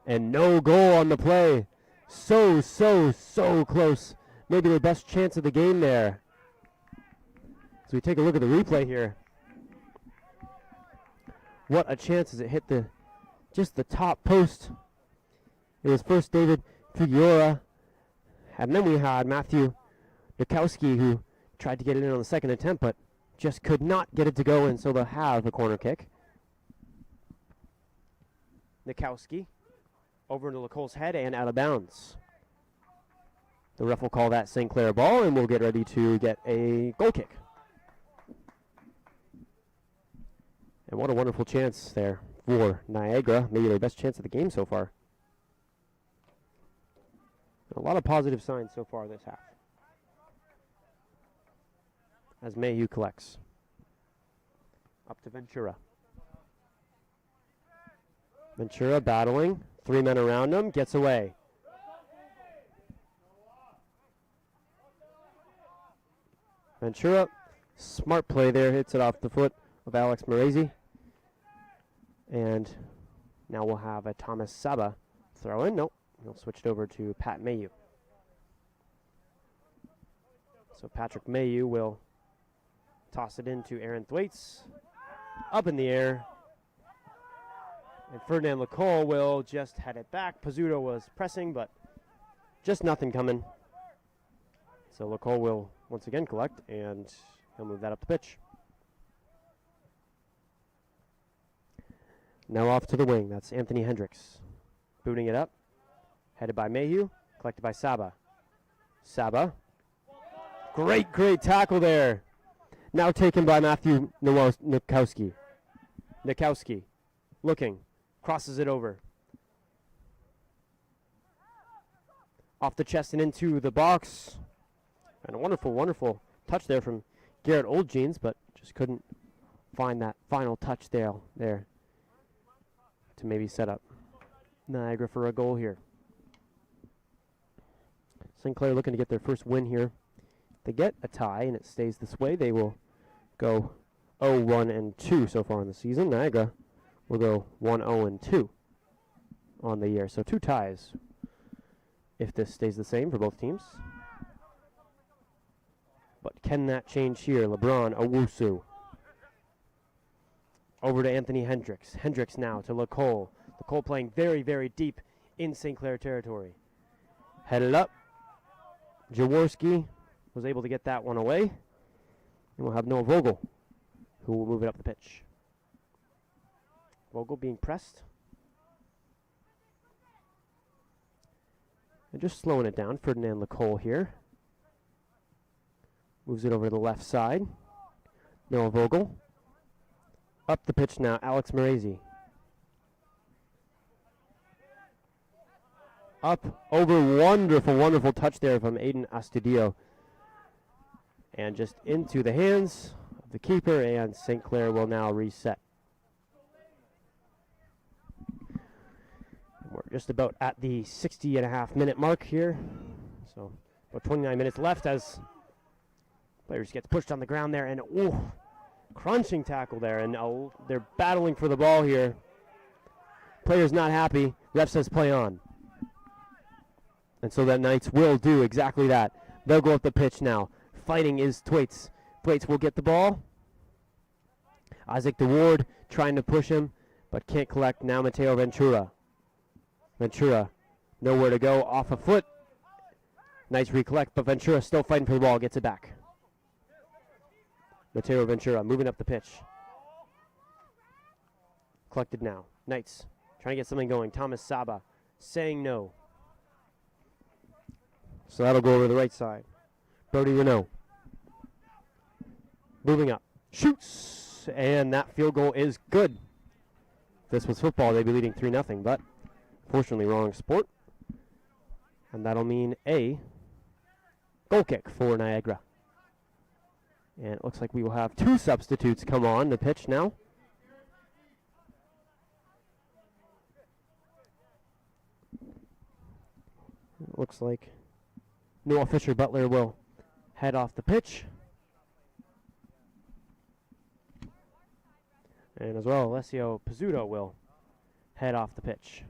And no goal on the play. So close. Maybe the best chance of the game there. So we take a look at the replay here. What a chance as it hit just the top post. It was first David Figueroa, and then we had Matthew Nikowski, who tried to get it in on the second attempt, but just could not get it to go in, so they'll have a corner kick. Nikowski over into Lacole's head and out of bounds. The ref will call that St. Clair ball, and we'll get ready to get a goal kick. And what a wonderful chance there for Niagara, maybe their best chance of the game so far. A lot of positive signs so far this half. As Mayhew collects. Up to Ventura. Ventura battling. 3 men around him. Gets away. Ventura. Smart play there. Hits it off the foot of Alex Morazi. And now we'll have a Thomas Saba throw in. Nope. He'll switch it over to Pat Mayhew. So Patrick Mayhew will toss it into Aaron Thwaites. Up in the air. And Ferdinand Lacole will just head it back. Pizzuto was pressing, but just nothing coming. So Lacole will once again collect, and he'll move that up the pitch. Now off to the wing. That's Anthony Hendricks. Booting it up. Headed by Mayhew. Collected by Saba. Saba. Great tackle there. Now taken by Matthew Nikowski. Nikowski. Looking. Crosses it over. Off the chest and into the box. And a wonderful touch there from Garrett Oldjeans, but just couldn't find that final touch there to maybe set up Niagara for a goal here. St. Clair looking to get their first win here. If they get a tie and it stays this way, they will go 0-1-2 so far in the season. Niagara will go 1-0-2 on the year. So 2 ties if this stays the same for both teams. But can that change here? LeBron Owusu. Over to Anthony Hendricks. Hendricks now to Lacole. Lacole playing very deep in St. Clair territory. Headed up. Jaworski was able to get that one away. And we'll have Noah Vogel, who will move it up the pitch. Vogel being pressed. And just slowing it down. Ferdinand Lecole here. Moves it over to the left side. Noah Vogel. Up the pitch now, Alex Morazi. Up, over, wonderful, wonderful touch there from Aiden Astudillo. And just into the hands of the keeper, and St. Clair will now reset. And we're just about at the 60.5-minute mark here. So about 29 minutes left as players gets pushed on the ground there, and crunching tackle there, and they're battling for the ball here. Players not happy. Ref says play on. And so that Knights will do exactly that. They'll go up the pitch now. Fighting is Thwaites. Thwaites will get the ball. Isaac DeWard trying to push him, but can't collect. Now Mateo Ventura. Ventura, nowhere to go, off a foot. Knights recollect, but Ventura still fighting for the ball, gets it back. Mateo Ventura moving up the pitch. Collected now. Knights trying to get something going. Thomas Saba saying no. So that'll go over the right side. Brody Renault. Moving up. Shoots. And that field goal is good. If this was football, they'd be leading 3-0, but fortunately wrong sport. And that'll mean a goal kick for Niagara. And it looks like we will have 2 substitutes come on the pitch now. It looks like Noah Fisher-Butler will head off the pitch. And as well, Alessio Pizzuto will head off the pitch.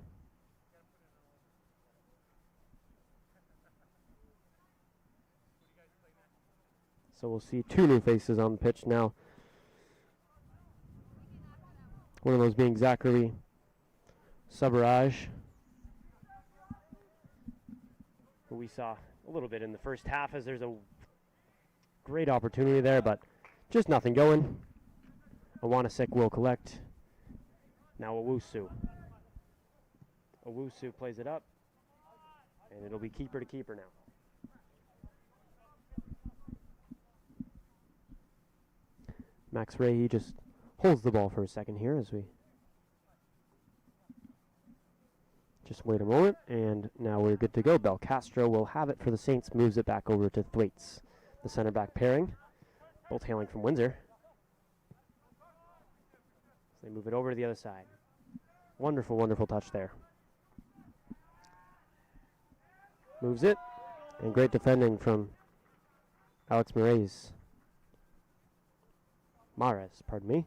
So we'll see 2 new faces on the pitch now. One of those being Zachary Sabaraj, who we saw a little bit in the first half, as there's a great opportunity there, but just nothing going. Awanasek will collect. Now Owusu. Owusu plays it up, and it'll be keeper to keeper now. Max Ray, he just holds the ball for a second here as we just wait a moment, and now we're good to go. Belcastro will have it for the Saints, moves it back over to Thwaites, the center back pairing, both hailing from Windsor. So they move it over to the other side. Wonderful, wonderful touch there. Moves it, and great defending from Alex Mares, pardon me.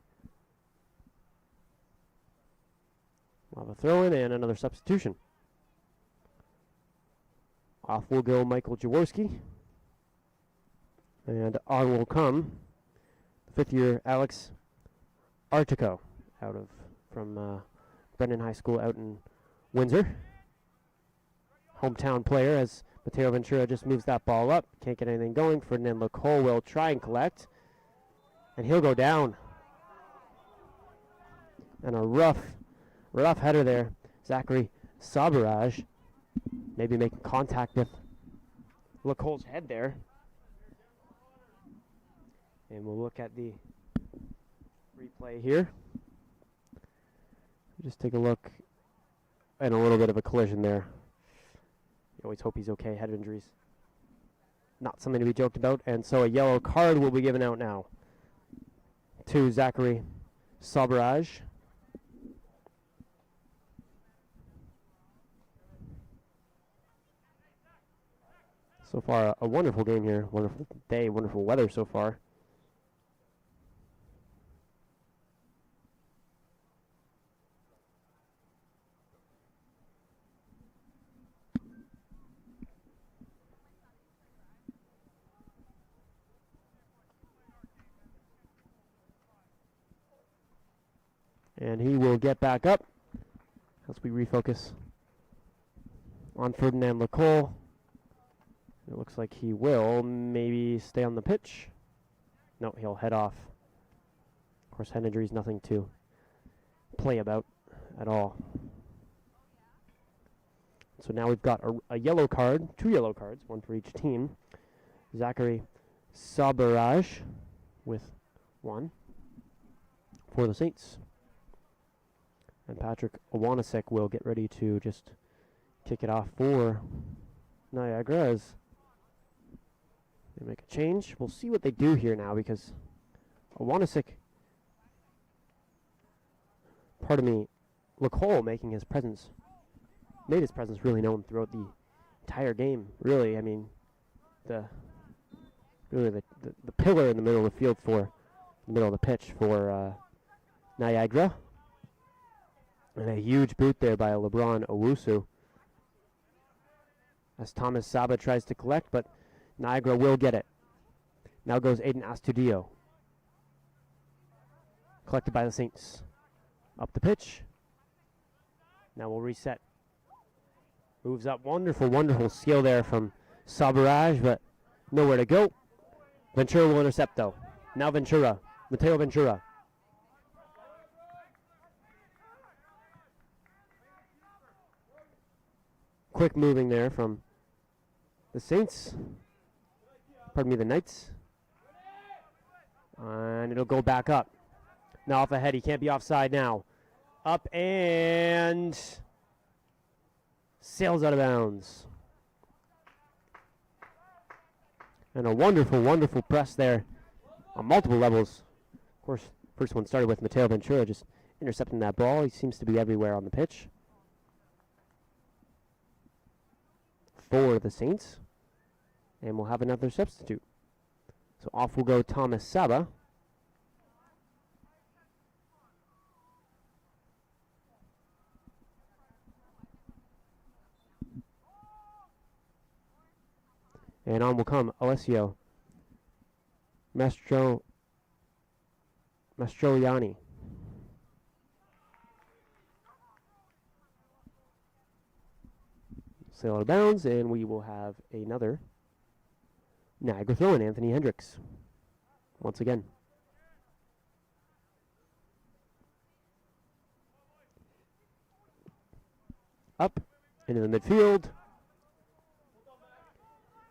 We'll have a throw-in and another substitution. Off will go Michael Jaworski. And on will come the 5th-year Alex Artico from Brennan High School out in Windsor. Hometown player, as Mateo Ventura just moves that ball up. Can't get anything going. Ferdinand Lecole will try and collect. And he'll go down. And a rough header there. Zachary Sabaraj maybe making contact with Lecole's head there. And we'll look at the replay here. Just take a look, and a little bit of a collision there. You always hope he's okay. Head injuries, not something to be joked about. And so a yellow card will be given out now to Zachary Sabaraj. So far, a wonderful game here. Wonderful day, wonderful weather so far. And he will get back up as we refocus on Ferdinand Lecole. It looks like he will maybe stay on the pitch. No, he'll head off. Of course, head injuries, nothing to play about at all. So now we've got a yellow card, 2 yellow cards, 1 for each team. Zachary Sabaraj with 1 for the Saints. And Patrick Owanasek will get ready to just kick it off for Niagara as they make a change. We'll see what they do here now because Owanasek, pardon me, LaCole making his presence, made his presence really known throughout the entire game. Really, I mean, the pillar in the middle of the field for the middle of the pitch for Niagara. And a huge boot there by LeBron Owusu as Thomas Saba tries to collect, but Niagara will get it. Now goes Aiden Astudio. Collected by the Saints. Up the pitch. Now we'll reset. Moves up. Wonderful, wonderful skill there from Sabaraj, but nowhere to go. Ventura will intercept, though. Now Ventura. Mateo Ventura. Quick moving there from the Saints. Pardon me, the Knights. And it'll go back up. Now off ahead. He can't be offside now. Up and sails out of bounds. And a wonderful, wonderful press there on multiple levels. Of course, first one started with Mateo Ventura just intercepting that ball. He seems to be everywhere on the pitch. For the Saints. And we'll have another substitute. So off will go Thomas Saba. And on will come Alessio Mastroianni. Sail out of bounds, and we will have another Niagara throw in, Anthony Hendricks. Once again. Up into the midfield.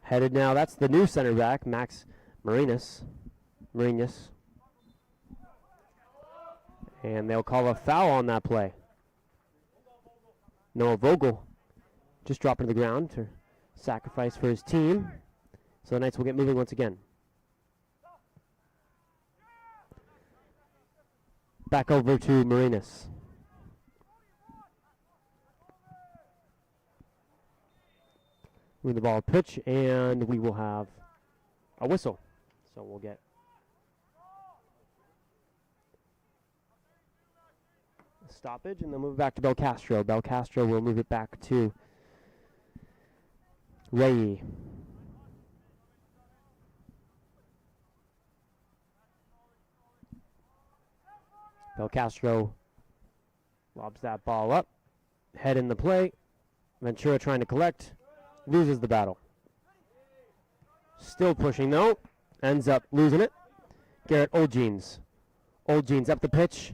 Headed now, that's the new center back, Max Marinas. And they'll call a foul on that play. Noah Vogel just dropping to the ground to sacrifice for his team. So the Knights will get moving once again. Back over to Marinas. Moving the ball pitch, and we will have a whistle. So we'll get a stoppage, and then move back to Belcastro. Belcastro will move it back to Ray. Belcastro lobs that ball up. Head in the play. Ventura trying to collect. Loses the battle. Still pushing though. Ends up losing it. Garrett Oldjeans. Oldjeans up the pitch.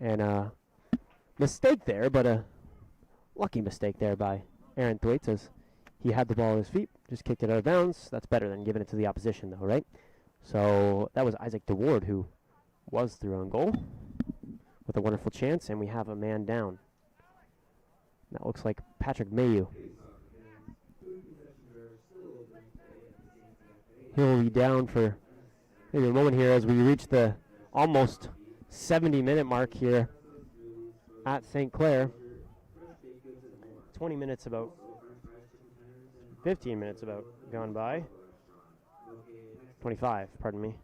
And a mistake there, but a lucky mistake there by Aaron Thwaites as he had the ball at his feet. Just kicked it out of bounds. That's better than giving it to the opposition though, right? So that was Isaac DeWard who was through on goal with a wonderful chance, and we have a man down. That looks like Patrick Mayu. He'll be down for maybe a moment here as we reach the almost 70-minute mark here at St. Clair. 20 minutes about, 15 minutes about gone by. 25, pardon me.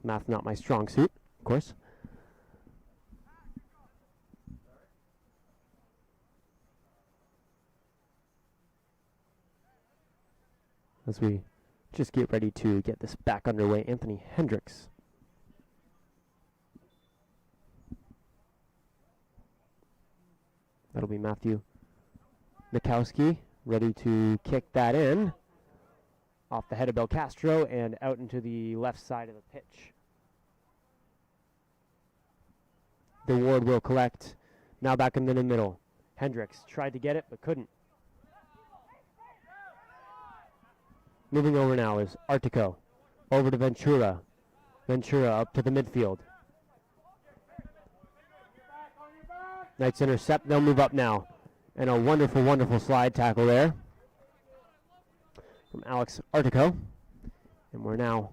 Math not my strong suit, of course. As we just get ready to get this back underway, Anthony Hendricks. That'll be Matthew Mikowski, ready to kick that in. Off the head of Belcastro and out into the left side of the pitch. The Ward will collect. Now back in the middle. Hendricks tried to get it, but couldn't. Moving over now is Artico. Over to Ventura. Ventura up to the midfield. Knights intercept. They'll move up now. And a wonderful, wonderful slide tackle there from Alex Artico. And we're now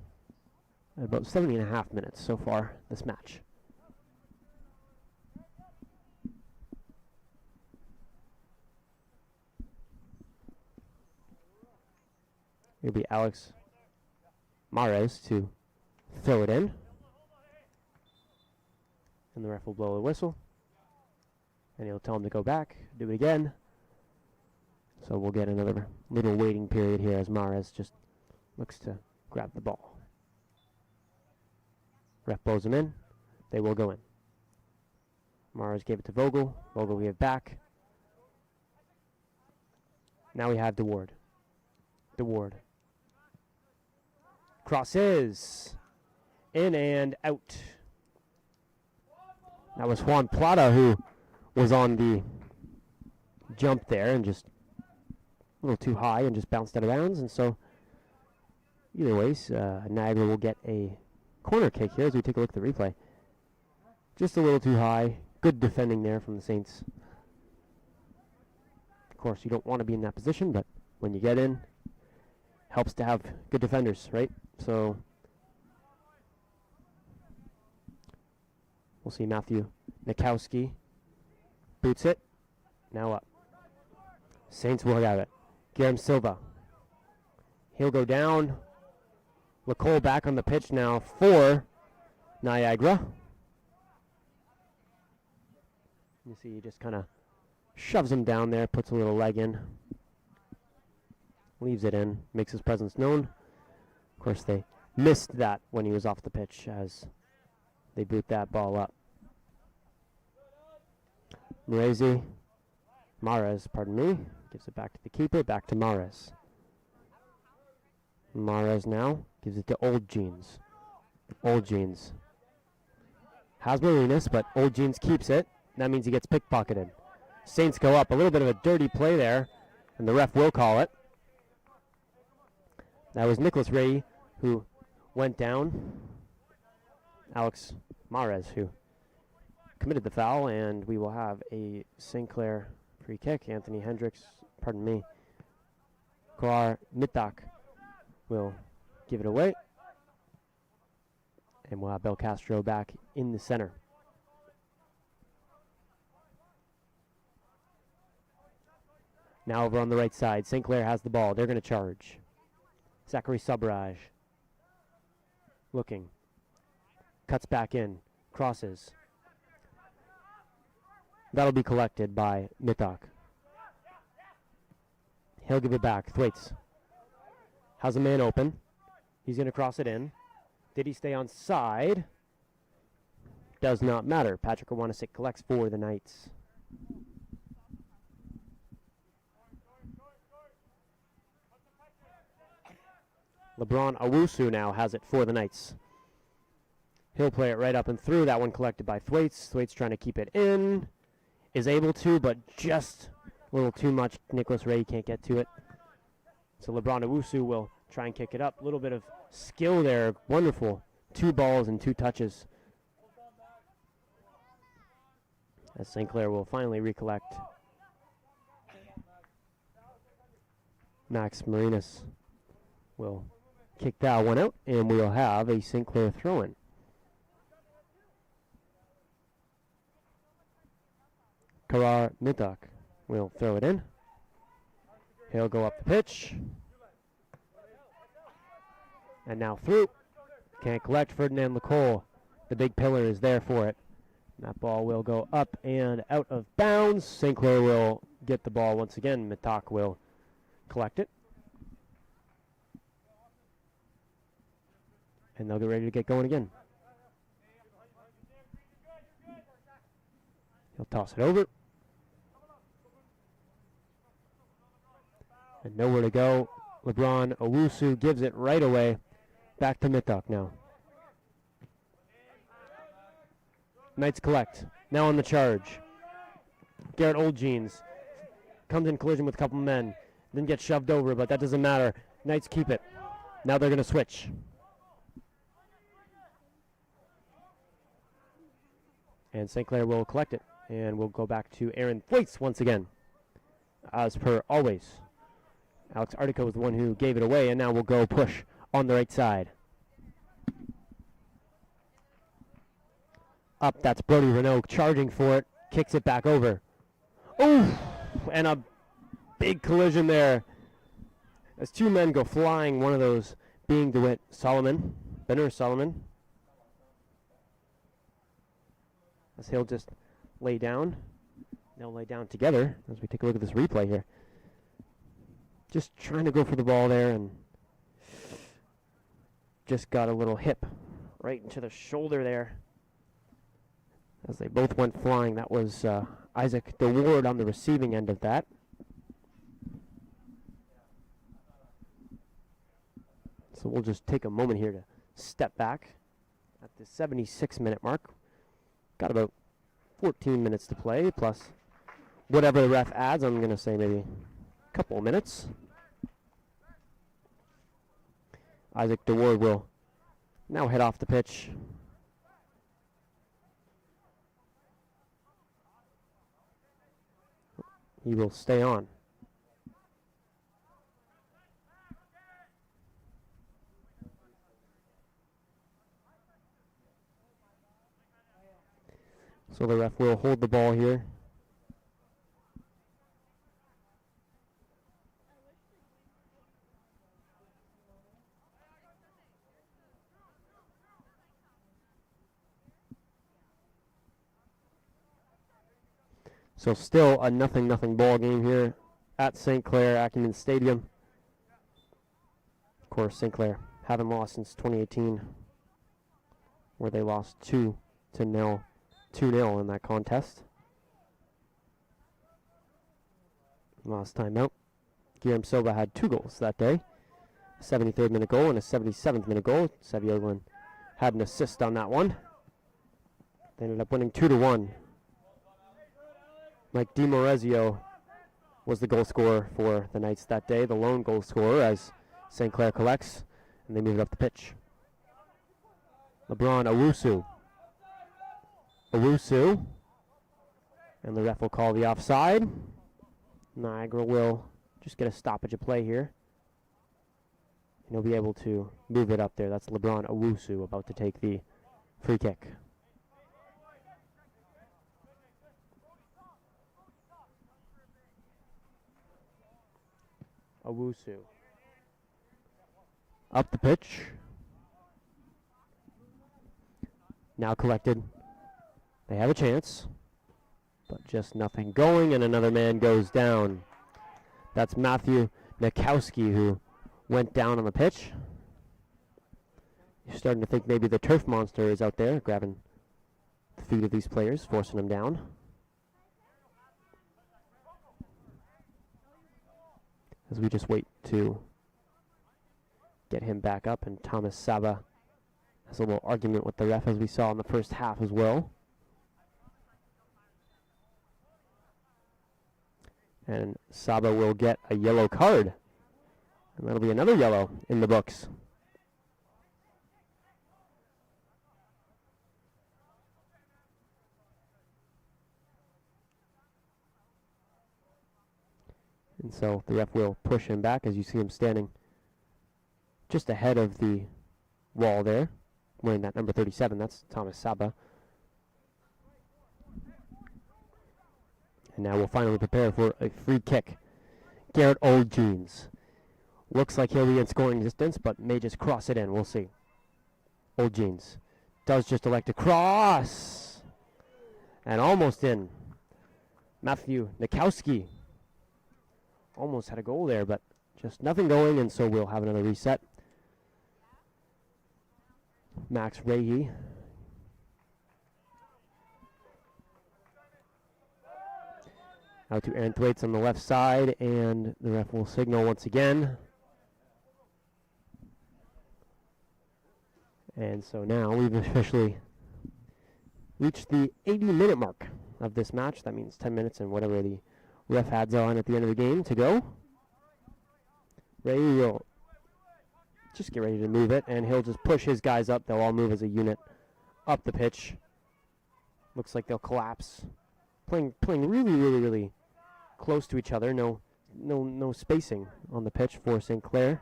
at about 70.5 minutes so far this match. It'll be Alex Mares to throw it in. And the ref will blow the whistle. And he'll tell him to go back, do it again. So we'll get another little waiting period here as Mares just looks to grab the ball. Ref blows him in. They will go in. Mares gave it to Vogel. Vogel gave it back. Now we have DeWard. DeWard. Crosses. In and out. That was Juan Plata who was on the jump there and just a little too high and just bounced out of bounds. And so, either ways, Niagara will get a corner kick here as we take a look at the replay. Just a little too high. Good defending there from the Saints. Of course, you don't want to be in that position, but when you get in, helps to have good defenders, right? So, we'll see Matthew Nikowski. Boots it. Now up. Saints will have it. Guillermo Silva. He'll go down. LaCole back on the pitch now for Niagara. You see he just kind of shoves him down there, puts a little leg in. Leaves it in, makes his presence known. Of course, they missed that when he was off the pitch as they boot that ball up. Mares, pardon me, gives it back to the keeper, back to Mares. Mares now gives it to Old Jeans. Old Jeans has Marinas, but Old Jeans keeps it. That means he gets pickpocketed. Saints go up. A little bit of a dirty play there, and the ref will call it. That was Nicholas Ray who went down. Alex Mares who committed the foul, and we will have a St. Clair free kick. Anthony Hendricks, pardon me, Clair Mitak will give it away. And we'll have Bel Castro back in the center. Now over on the right side, St. Clair has the ball. They're going to charge. Zachary Sabraj looking. Cuts back in. Crosses. That'll be collected by Mitak. He'll give it back. Thwaites has a man open. He's going to cross it in. Did he stay on side? Does not matter. Patrick Iwanisic collects for the Knights. LeBron Owusu now has it for the Knights. He'll play it right up and through. That one collected by Thwaites. Thwaites trying to keep it in. Is able to, but just a little too much. Nicholas Ray can't get to it. So LeBron Owusu will try and kick it up. A little bit of skill there. Wonderful. 2 balls and 2 touches. As St. Clair will finally recollect. Max Marinas will kick that one out, and we'll have a St. Clair throw-in. Karar Mitak will throw it in. He'll go up the pitch. And now through. Can't collect. Ferdinand LaCole. The big pillar is there for it. And that ball will go up and out of bounds. St. Clair will get the ball once again. Mitak will collect it. And they'll get ready to get going again. He'll toss it over. And nowhere to go. LeBron Owusu gives it right away. Back to Mitak now. Knights collect. Now on the charge. Garrett Old Jeans comes in collision with a couple men. Then gets shoved over, but that doesn't matter. Knights keep it. Now they're going to switch. And St. Clair will collect it. And we'll go back to Aaron Thwaites once again. As per always. Alex Artico was the one who gave it away, and now we'll go push on the right side. Up, that's Brody Renault charging for it. Kicks it back over. Oh, and a big collision there. As two men go flying, one of those being DeWitt Solomon. Benner Solomon. As he'll just lay down. They'll lay down together as we take a look at this replay here. Just trying to go for the ball there and just got a little hip right into the shoulder there. As they both went flying, that was Isaac DeWard on the receiving end of that. So we'll just take a moment here to step back at the 76-minute mark. Got about 14 minutes to play, plus whatever the ref adds. I'm going to say maybe a couple of minutes. Isaac DeWard will now head off the pitch. He will stay on. So the ref will hold the ball here. So still a 0-0 ball game here at St. Clair Acumen Stadium. Of course, St. Clair haven't lost since 2018, where they lost 2-0 in that contest. Last time out, Guillermo Silva had 2 goals that day. A 73rd minute goal and a 77th minute goal. Sevi Oglin had an assist on that one. They ended up winning 2-1. Mike DiMorezio was the goal scorer for the Knights that day, the lone goal scorer as St. Clair collects, and they move it up the pitch. LeBron Owusu, and the ref will call the offside. Niagara will just get a stoppage of play here. And he'll be able to move it up there. That's LeBron Owusu about to take the free kick. Owusu. Up the pitch. Now collected. They have a chance, but just nothing going, and another man goes down. That's Matthew Nikowski, who went down on the pitch. You're starting to think maybe the turf monster is out there grabbing the feet of these players, forcing them down. As we just wait to get him back up, and Thomas Saba has a little argument with the ref, as we saw in the first half as well. And Saba will get a yellow card, and that'll be another yellow in the books. And so the ref will push him back, as you see him standing just ahead of the wall there, wearing that number 37. That's Thomas Saba. And now we'll finally prepare for a free kick. Garrett Old Jeans. Looks like he'll be in scoring distance, but may just cross it in. We'll see. Old Jeans does just elect to cross. And almost in. Matthew Nikowski almost had a goal there, but just nothing going, and so we'll have another reset. Max Rahe. Out to Aaron Thwaites on the left side, and the ref will signal once again. And so now we've reached the 80-minute mark of this match. That means 10 minutes and whatever the ref adds on at the end of the game to go. Ray will just get ready to move it, and he'll just push his guys up. They'll all move as a unit up the pitch. Looks like they'll collapse. Playing really close to each other. No spacing on the pitch for St. Clair.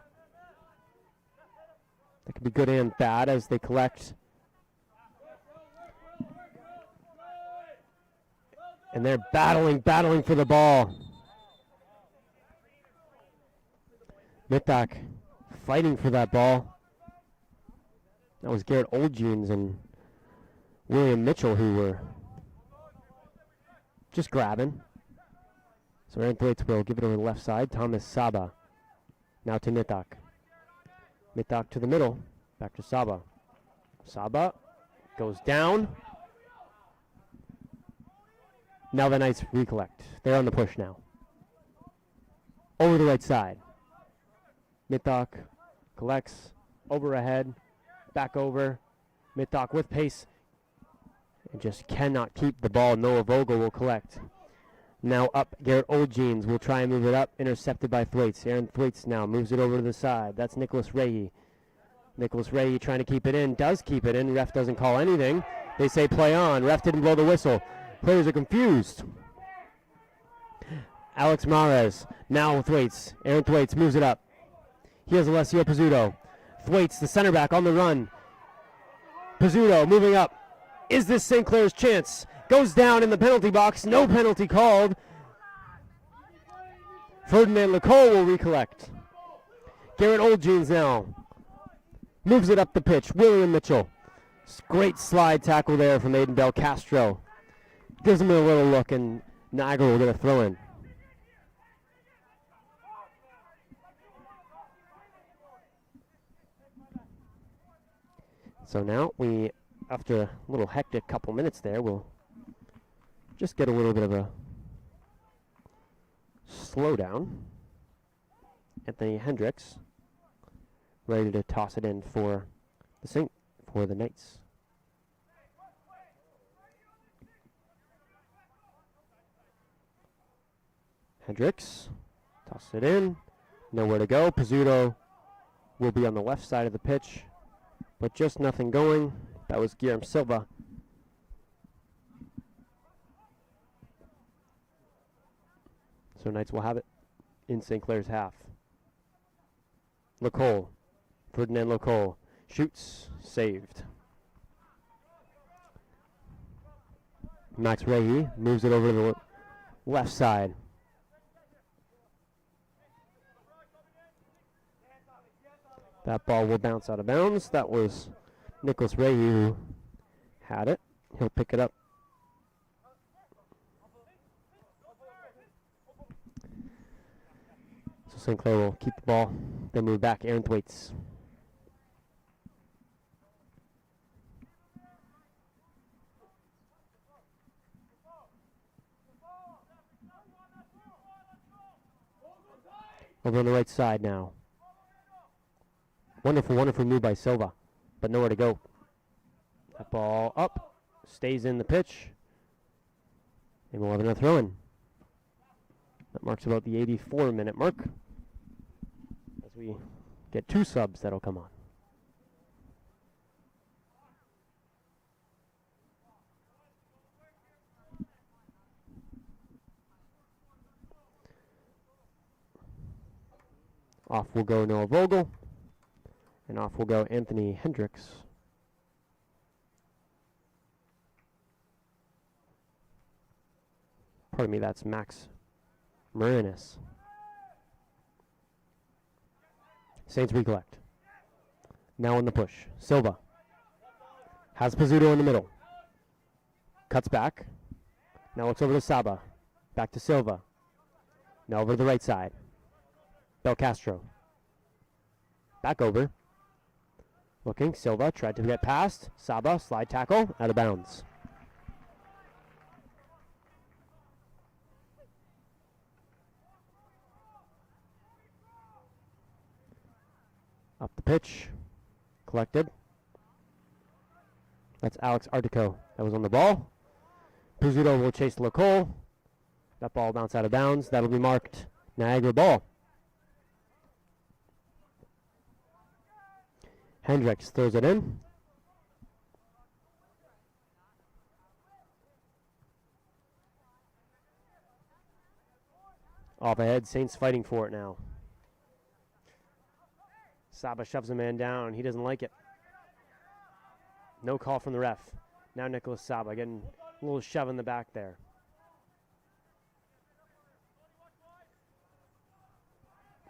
That could be good and bad as they collect. And they're battling for the ball. Mittag fighting for that ball. That was Garrett Oldjeans and William Mitchell who were just grabbing. So Aaron Thwaites will give it over the left side. Thomas Saba. Now to Mittag. Mittag to the middle. Back to Saba. Saba goes down. Now the Knights recollect. They're on the push now. Over the right side. Mittag collects. Over ahead. Back over. Mittag with pace. And just cannot keep the ball. Noah Vogel will collect. Now up, Garrett Oldjeans will try and move it up. Intercepted by Thwaites. Aaron Thwaites now moves it over to the side. That's Nicholas Rahy. Nicholas Rahy trying to keep it in. Does keep it in. Ref doesn't call anything. They say play on. Ref didn't blow the whistle. Players are confused. Alex Mares. Now Thwaites. Aaron Thwaites moves it up. He has Alessio Pizzuto. Thwaites, the center back, on the run. Pizzuto moving up. Is this St. Clair's chance? Goes down in the penalty box. No penalty called. Ferdinand Lecole will recollect. Garrett Oldjeans now. Moves it up the pitch. William Mitchell. Great slide tackle there from Aiden Del Castro. Gives him a little look, and Niagara will get a throw in. So now we, after a little hectic couple minutes there, we'll just get a little bit of a slowdown. Anthony Hendricks ready to toss it in for the Knights. Hendricks tosses it in. Nowhere to go. Pizzuto will be on the left side of the pitch, but just nothing going. That was Guillermo Silva. So Knights will have it in St. Clair's half. Lecole. Ferdinand Lecole shoots. Saved. Max Rahy moves it over to the left side. That ball will bounce out of bounds. That was Nicholas Rahy who had it. He'll pick it up. So St. Clair will keep the ball. Then move back. Aaron Thwaites. Over on the right side now. Wonderful move by Silva, but nowhere to go. That ball up, stays in the pitch, and we'll have another throw-in. That marks about the 84-minute mark as we get two subs that'll come on. Off will go Noah Vogel. And off will go Anthony Hendricks. Pardon me, that's Max Marinis. Saints recollect. Now on the push. Silva. Has Pizzuto in the middle. Cuts back. Now looks over to Saba. Back to Silva. Now over to the right side. Del Castro. Back over. Looking, Silva tried to get past. Saba, slide tackle, out of bounds. Up the pitch, collected. That's Alex Artico that was on the ball. Pizzuto will chase LaCole. That ball bounced out of bounds. That'll be marked Niagara ball. Hendricks throws it in. Off ahead, Saints fighting for it now. Saba shoves a man down. He doesn't like it. No call from the ref. Now Nicholas Saba getting a little shove in the back there.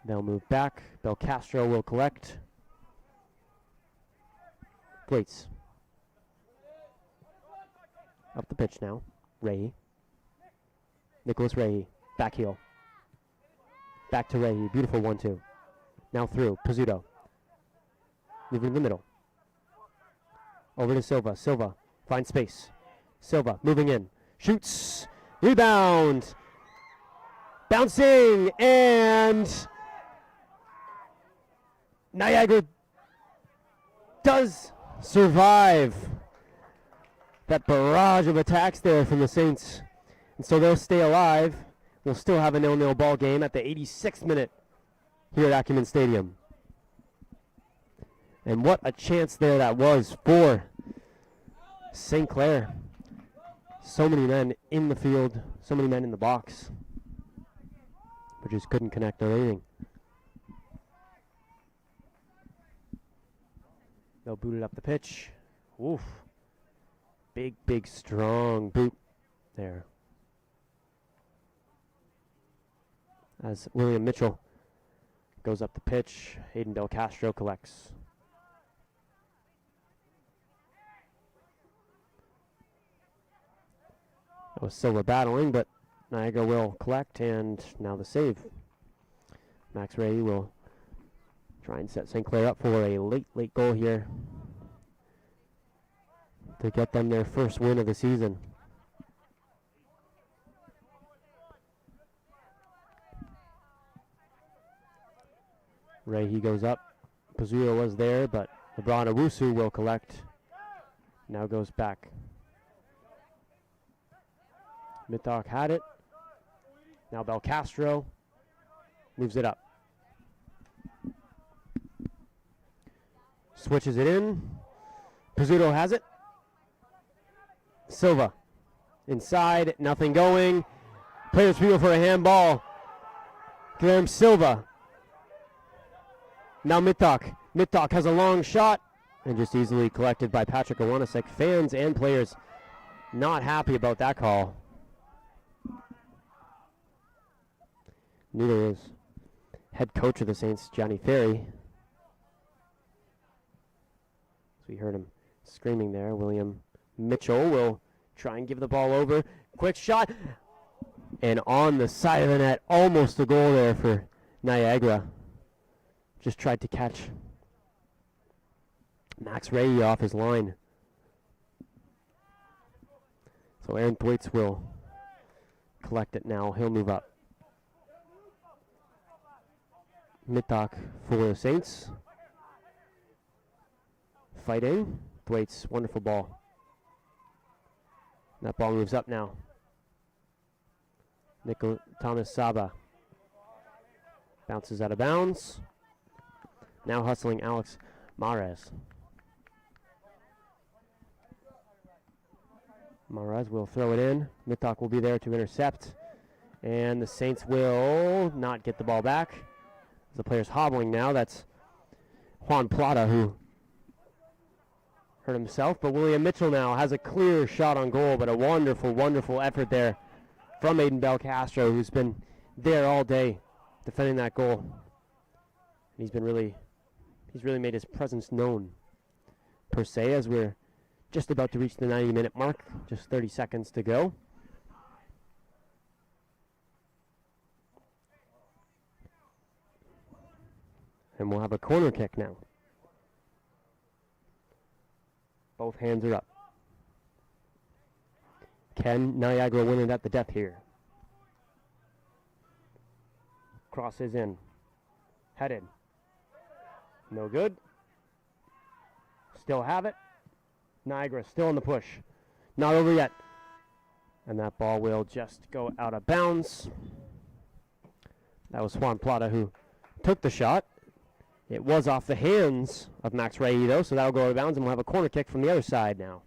They'll move back. Belcastro will collect. Waits. Up the pitch now. Rahe. Nicholas Rahe. Back heel. Back to Rahe. Beautiful 1-2. Now through. Pizzuto. Moving in the middle. Over to Silva. Silva finds space. Silva moving in. Shoots. Rebound. Bouncing. And Niagara does survive that barrage of attacks there from the Saints. And so they'll stay alive. We'll still have a 0-0 ball game at the 86th minute here at Acumen Stadium. And what a chance there that was for St. Clair. So many men in the field, so many men in the box, but just couldn't connect on anything. They'll boot it up the pitch. Oof. Big, big, strong boot there. As William Mitchell goes up the pitch, Hayden Belcastro collects. That was Silva battling, but Niagara will collect, and now the save. Max Rahe will try and set St. Clair up for a late goal here to get them their first win of the season. Rahe goes up. Pizzuto was there, but LeBron Owusu will collect. Now goes back. Mittock had it. Now Belcastro moves it up. Switches it in. Pizzuto has it. Silva inside, nothing going. Players feel for a handball. Guilherme Silva. Now Mittock. Mittock has a long shot and just easily collected by Patrick Iwanasek. Fans and players not happy about that call. Neither is head coach of the Saints, Johnny Ferry. So we heard him screaming there. William Mitchell will try and give the ball over. Quick shot. And on the side of the net, almost a goal there for Niagara. Just tried to catch Max Rahe off his line. So Aaron Thwaites will collect it now. He'll move up. Mittock for the Saints. Fighting. Thwaites, wonderful ball. That ball moves up now. Thomas Saba bounces out of bounds. Now hustling Alex Mares. Mares will throw it in. Mittock will be there to intercept. And the Saints will not get the ball back. The player's hobbling now. That's Juan Plata, who hurt himself. But William Mitchell now has a clear shot on goal, but a wonderful, wonderful effort there from Aiden Belcastro, who's been there all day defending that goal. He's really made his presence known, per se, as we're just about to reach the 90-minute mark. Just 30 seconds to go. And we'll have a corner kick now. Both hands are up. Can Niagara win it at the death here? Crosses in. Headed. No good. Still have it. Niagara still on the push. Not over yet. And that ball will just go out of bounds. That was Juan Plata who took the shot. It was off the hands of Max Ray, though, so that'll go out of bounds, and we'll have a corner kick from the other side now.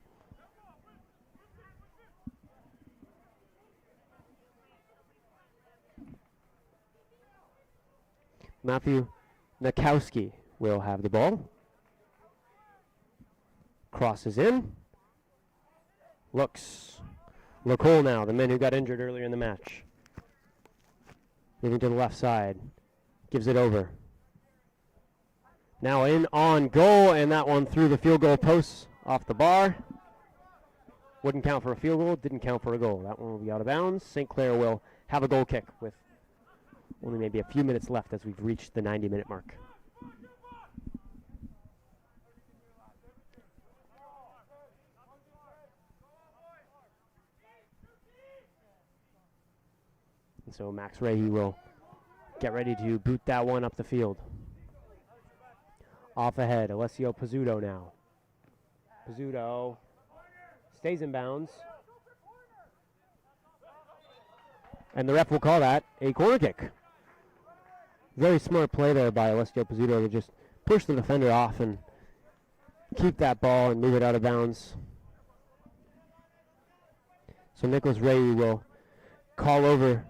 Matthew Nakowski will have the ball. Crosses in. Looks. Lacole now, the man who got injured earlier in the match. Moving to the left side. Gives it over. Now in on goal, and that one through the field goal post off the bar. Wouldn't count for a field goal, didn't count for a goal. That one will be out of bounds. St. Clair will have a goal kick with only maybe a few minutes left as we've reached the 90-minute mark. And so Max Rahe will get ready to boot that one up the field. Off ahead, Alessio Pizzuto now. Pizzuto stays in bounds. And the ref will call that a corner kick. Very smart play there by Alessio Pizzuto to just push the defender off and keep that ball and move it out of bounds. So Nicholas Rahe will call over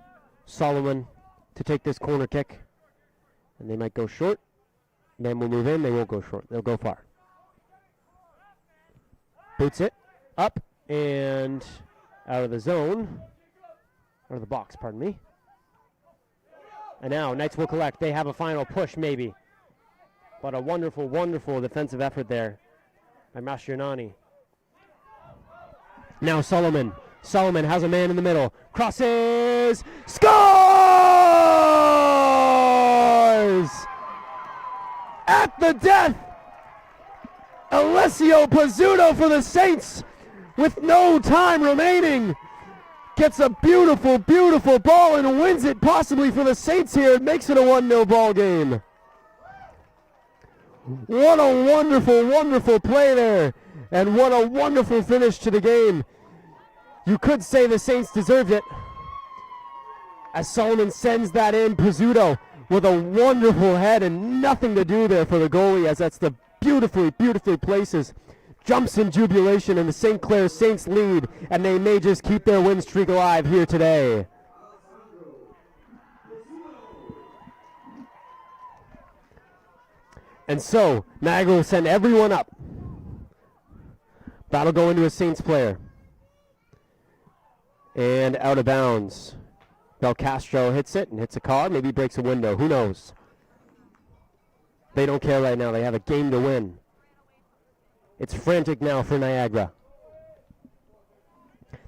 Solomon to take this corner kick. And they might go short. Then we'll move in. They won't go short. They'll go far. Boots it up and out of the zone. Out of the box, pardon me. And now Knights will collect. They have a final push, maybe. But a wonderful, wonderful defensive effort there by Mastroianni. Now Solomon. Solomon has a man in the middle. Crosses. Scores! At the death, Alessio Pizzuto for the Saints with no time remaining. Gets a beautiful, beautiful ball and wins it possibly for the Saints here. It makes it a 1-0 ball game. What a wonderful, wonderful play there. And what a wonderful finish to the game. You could say the Saints deserved it. As Solomon sends that in, Pizzuto with a wonderful head and nothing to do there for the goalie, as that's the beautifully, beautifully places. Jumps in jubilation, and the St. Clair Saints lead, and they may just keep their win streak alive here today. And so, Niagara will send everyone up. That'll go into a Saints player. And out of bounds. Belcastro hits it and hits a car. Maybe breaks a window. Who knows? They don't care right now. They have a game to win. It's frantic now for Niagara.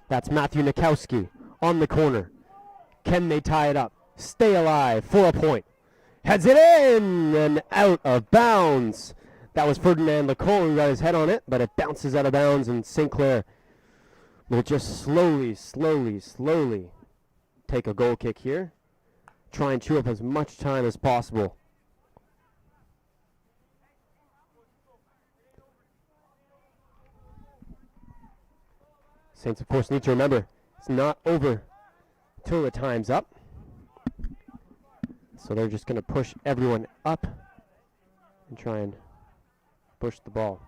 That's Matthew Nakowski on the corner. Can they tie it up? Stay alive for a point. Heads it in and out of bounds. That was Ferdinand Lacole who got his head on it, but it bounces out of bounds, and St. Clair will just slowly take a goal kick here. Try and chew up as much time as possible. Saints, of course, need to remember it's not over till the time's up. So they're just going to push everyone up and try and push the ball.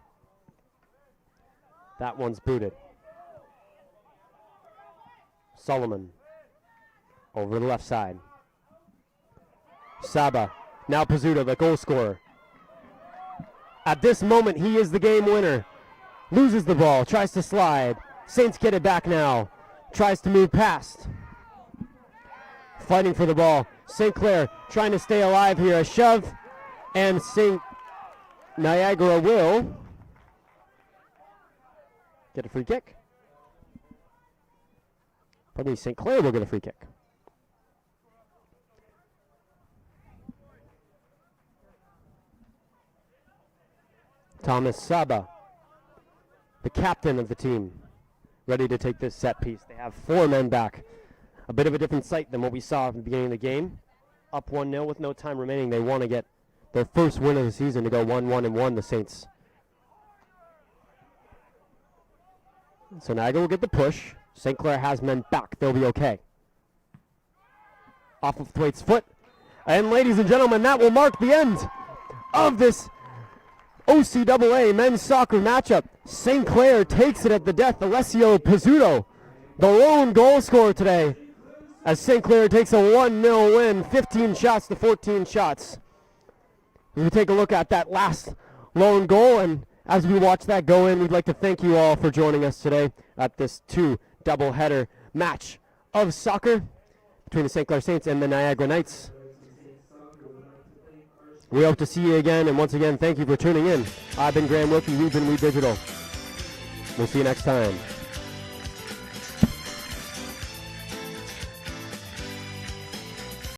That one's booted. Solomon over the left side. Saba, now Pizzuto, the goal scorer. At this moment, he is the game winner. Loses the ball, tries to slide. Saints get it back now. Tries to move past. Fighting for the ball. St. Clair trying to stay alive here. A shove, and Niagara will get a free kick. Probably St. Clair will get a free kick. Thomas Saba, the captain of the team, ready to take this set piece. They have 4 men back. A bit of a different sight than what we saw at the beginning of the game. Up 1-0 with no time remaining. They want to get their first win of the season to go 1-1-1, the Saints. So Niagara will get the push. St. Clair has men back. They'll be okay. Off of Thwaite's foot. And ladies and gentlemen, that will mark the end of this OCAA men's soccer matchup. St. Clair takes it at the death. Alessio Pizzuto, the lone goal scorer today, as St. Clair takes a 1-0 win, 15 shots to 14 shots. We take a look at that last lone goal, and as we watch that go in, we'd like to thank you all for joining us today at this doubleheader match of soccer between the St. Clair Saints and the Niagara Knights. We hope to see you again, and once again, thank you for tuning in. I've been Graham Wilkie, we've been We Digital. We'll see you next time.